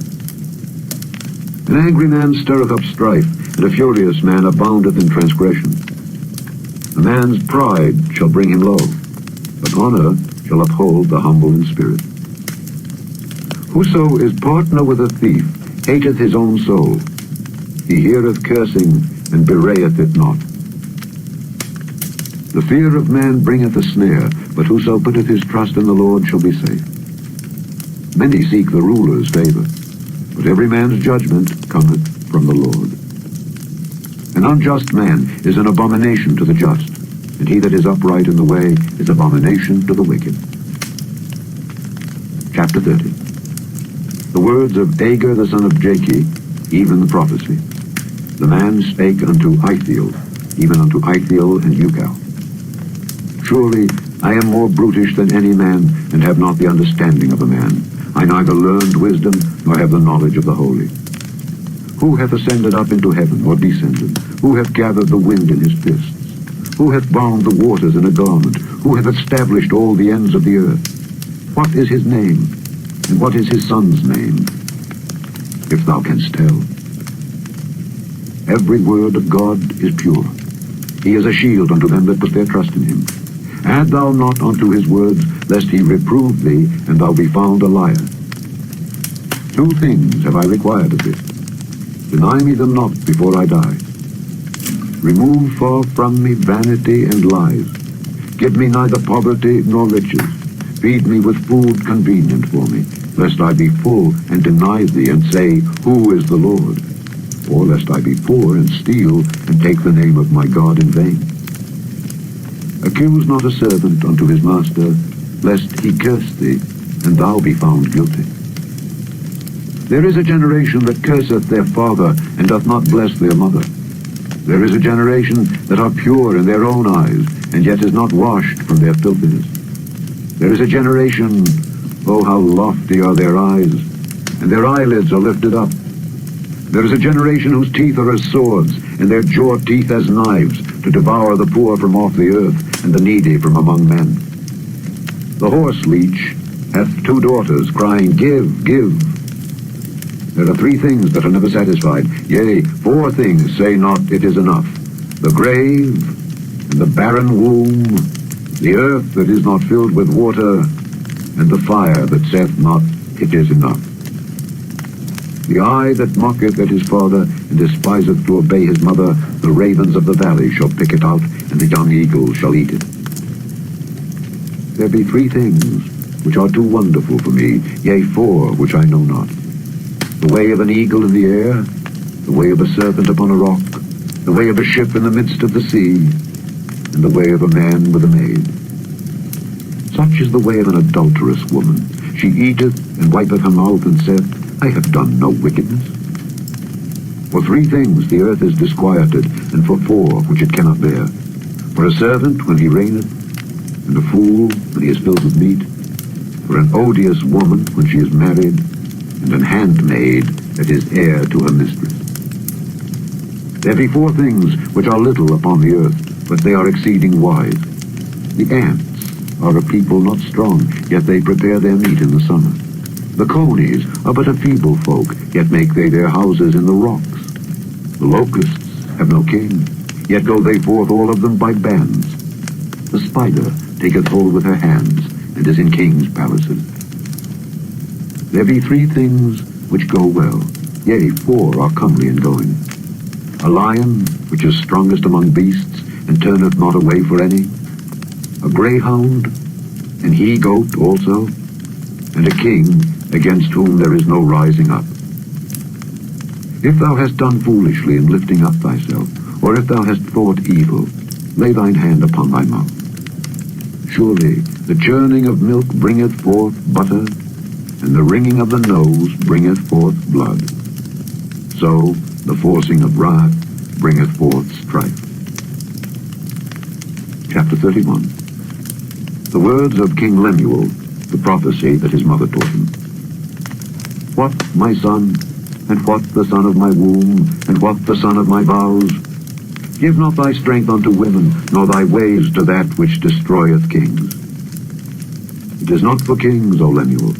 An angry man stirreth up strife, and a furious man aboundeth in transgression. A man's pride shall bring him low, but honor shall uphold the humble in spirit. Whoso is partner with a thief hateth his own soul. He heareth cursing, and bewrayeth it not. The fear of man bringeth a snare, but whoso putteth his trust in the Lord shall be safe. Many seek the ruler's favor, but every man's judgment cometh from the Lord. An unjust man is an abomination to the just, and he that is upright in the way is abomination to the wicked. Chapter 30. The words of Agur the son of Jakeh, even the prophecy. The man spake unto Ithiel, even unto Ithiel and Ucal. Surely I am more brutish than any man, and have not the understanding of a man. I neither learned wisdom, nor have the knowledge of the holy. Who hath ascended up into heaven, or descended? Who hath gathered the wind in his fists? Who hath bound the waters in a garment? Who hath established all the ends of the earth? What is his name? And what is his son's name? If thou canst tell. Every word of God is pure. He is a shield unto them that put their trust in him. Add thou not unto his words, lest he reprove thee, and thou be found a liar. Two things have I required of thee. Deny me them not before I die. Remove far from me vanity and lies. Give me neither poverty nor riches. Feed me with food convenient for me, lest I be full and deny thee, and say, Who is the Lord? Or lest I be poor and steal, and take the name of my God in vain. Accuse not a servant unto his master, lest he curse thee, and thou be found guilty. There is a generation that curseth their father, and doth not bless their mother. There is a generation that are pure in their own eyes, and yet is not washed from their filthiness. There is a generation, oh how lofty are their eyes, and their eyelids are lifted up. There is a generation whose teeth are as swords, and their jaw teeth as knives, to devour the poor from off the earth, and the needy from among men. The horse leech hath two daughters, crying, Give, give. There are three things that are never satisfied, yea, four things say not, It is enough. The grave, and the barren womb, the earth that is not filled with water, and the fire that saith not, It is enough. The eye that mocketh at his father, and despiseth to obey his mother, the ravens of the valley shall pick it out, and the young eagle shall eat it. There be three things which are too wonderful for me, yea, four which I know not. The way of an eagle in the air, the way of a serpent upon a rock, the way of a ship in the midst of the sea, and the way of a man with a maid. Such is the way of an adulterous woman. She eateth, and wipeth her mouth, and saith, I have done no wickedness. For three things the earth is disquieted, and for four which it cannot bear. For a servant when he reigneth, and a fool when he is filled with meat, for an odious woman when she is married, and an handmaid that is heir to her mistress. There be four things which are little upon the earth, but they are exceeding wise. The ants are a people not strong, yet they prepare their meat in the summer. The conies are but a feeble folk, yet make they their houses in the rocks. The locusts have no king, yet go they forth all of them by bands. The spider taketh hold with her hands, and is in kings' palaces. There be three things which go well, yea, four are comely in going. A lion, which is strongest among beasts, and turneth not away for any. A greyhound, and he-goat also, and a king, against whom there is no rising up. If thou hast done foolishly in lifting up thyself, or if thou hast thought evil, lay thine hand upon thy mouth. Surely the churning of milk bringeth forth butter, and the wringing of the nose bringeth forth blood. So the forcing of wrath bringeth forth strife. Chapter 31. The words of King Lemuel, the prophecy that his mother taught him. What, my son, and what the son of my womb, and what the son of my vows? Give not thy strength unto women, nor thy ways to that which destroyeth kings. It is not for kings, O Lemuel,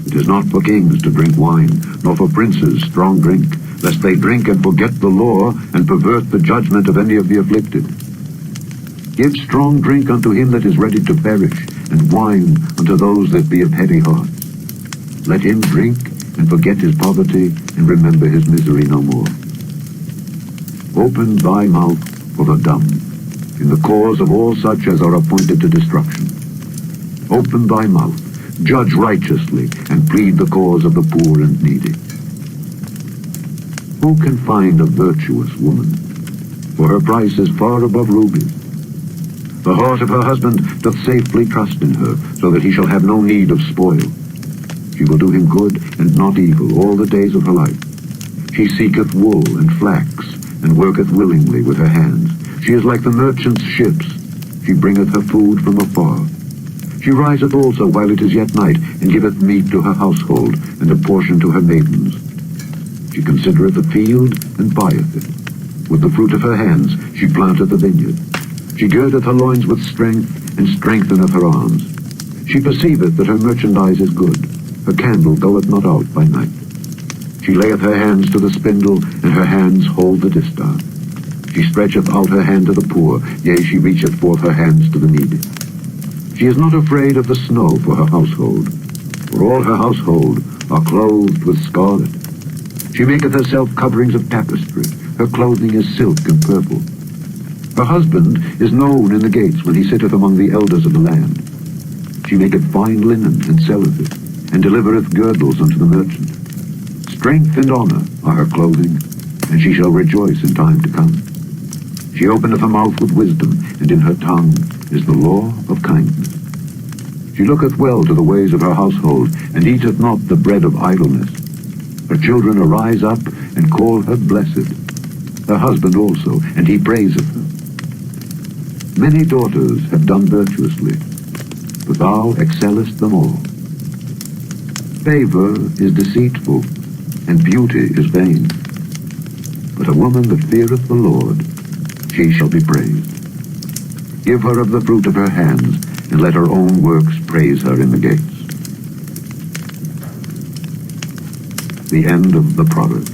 it is not for kings to drink wine, nor for princes strong drink, lest they drink and forget the law, and pervert the judgment of any of the afflicted. Give strong drink unto him that is ready to perish, and wine unto those that be of heavy hearts. Let him drink, and forget his poverty, and remember his misery no more. Open thy mouth for the dumb, in the cause of all such as are appointed to destruction. Open thy mouth, judge righteously, and plead the cause of the poor and needy. Who can find a virtuous woman? For her price is far above rubies. The heart of her husband doth safely trust in her, so that he shall have no need of spoil. She will do him good and not evil all the days of her life. She seeketh wool and flax, and worketh willingly with her hands. She is like the merchant's ships. She bringeth her food from afar. She riseth also while it is yet night, and giveth meat to her household, and a portion to her maidens. She considereth the field, and buyeth it. With the fruit of her hands she planteth a vineyard. She girdeth her loins with strength, and strengtheneth her arms. She perceiveth that her merchandise is good. Her candle goeth not out by night. She layeth her hands to the spindle, and her hands hold the distaff. She stretcheth out her hand to the poor, yea, she reacheth forth her hands to the needy. She is not afraid of the snow for her household, for all her household are clothed with scarlet. She maketh herself coverings of tapestry. Her clothing is silk and purple. Her husband is known in the gates when he sitteth among the elders of the land. She maketh fine linen, and selleth it, and delivereth girdles unto the merchant. Strength and honor are her clothing, and she shall rejoice in time to come. She openeth her mouth with wisdom, and in her tongue is the law of kindness. She looketh well to the ways of her household, and eateth not the bread of idleness. Her children arise up, and call her blessed. Her husband also, and he praiseth her. Many daughters have done virtuously, but thou excellest them all. Favor is deceitful, and beauty is vain. But a woman that feareth the Lord, she shall be praised. Give her of the fruit of her hands, and let her own works praise her in the gates. The end of the Proverbs.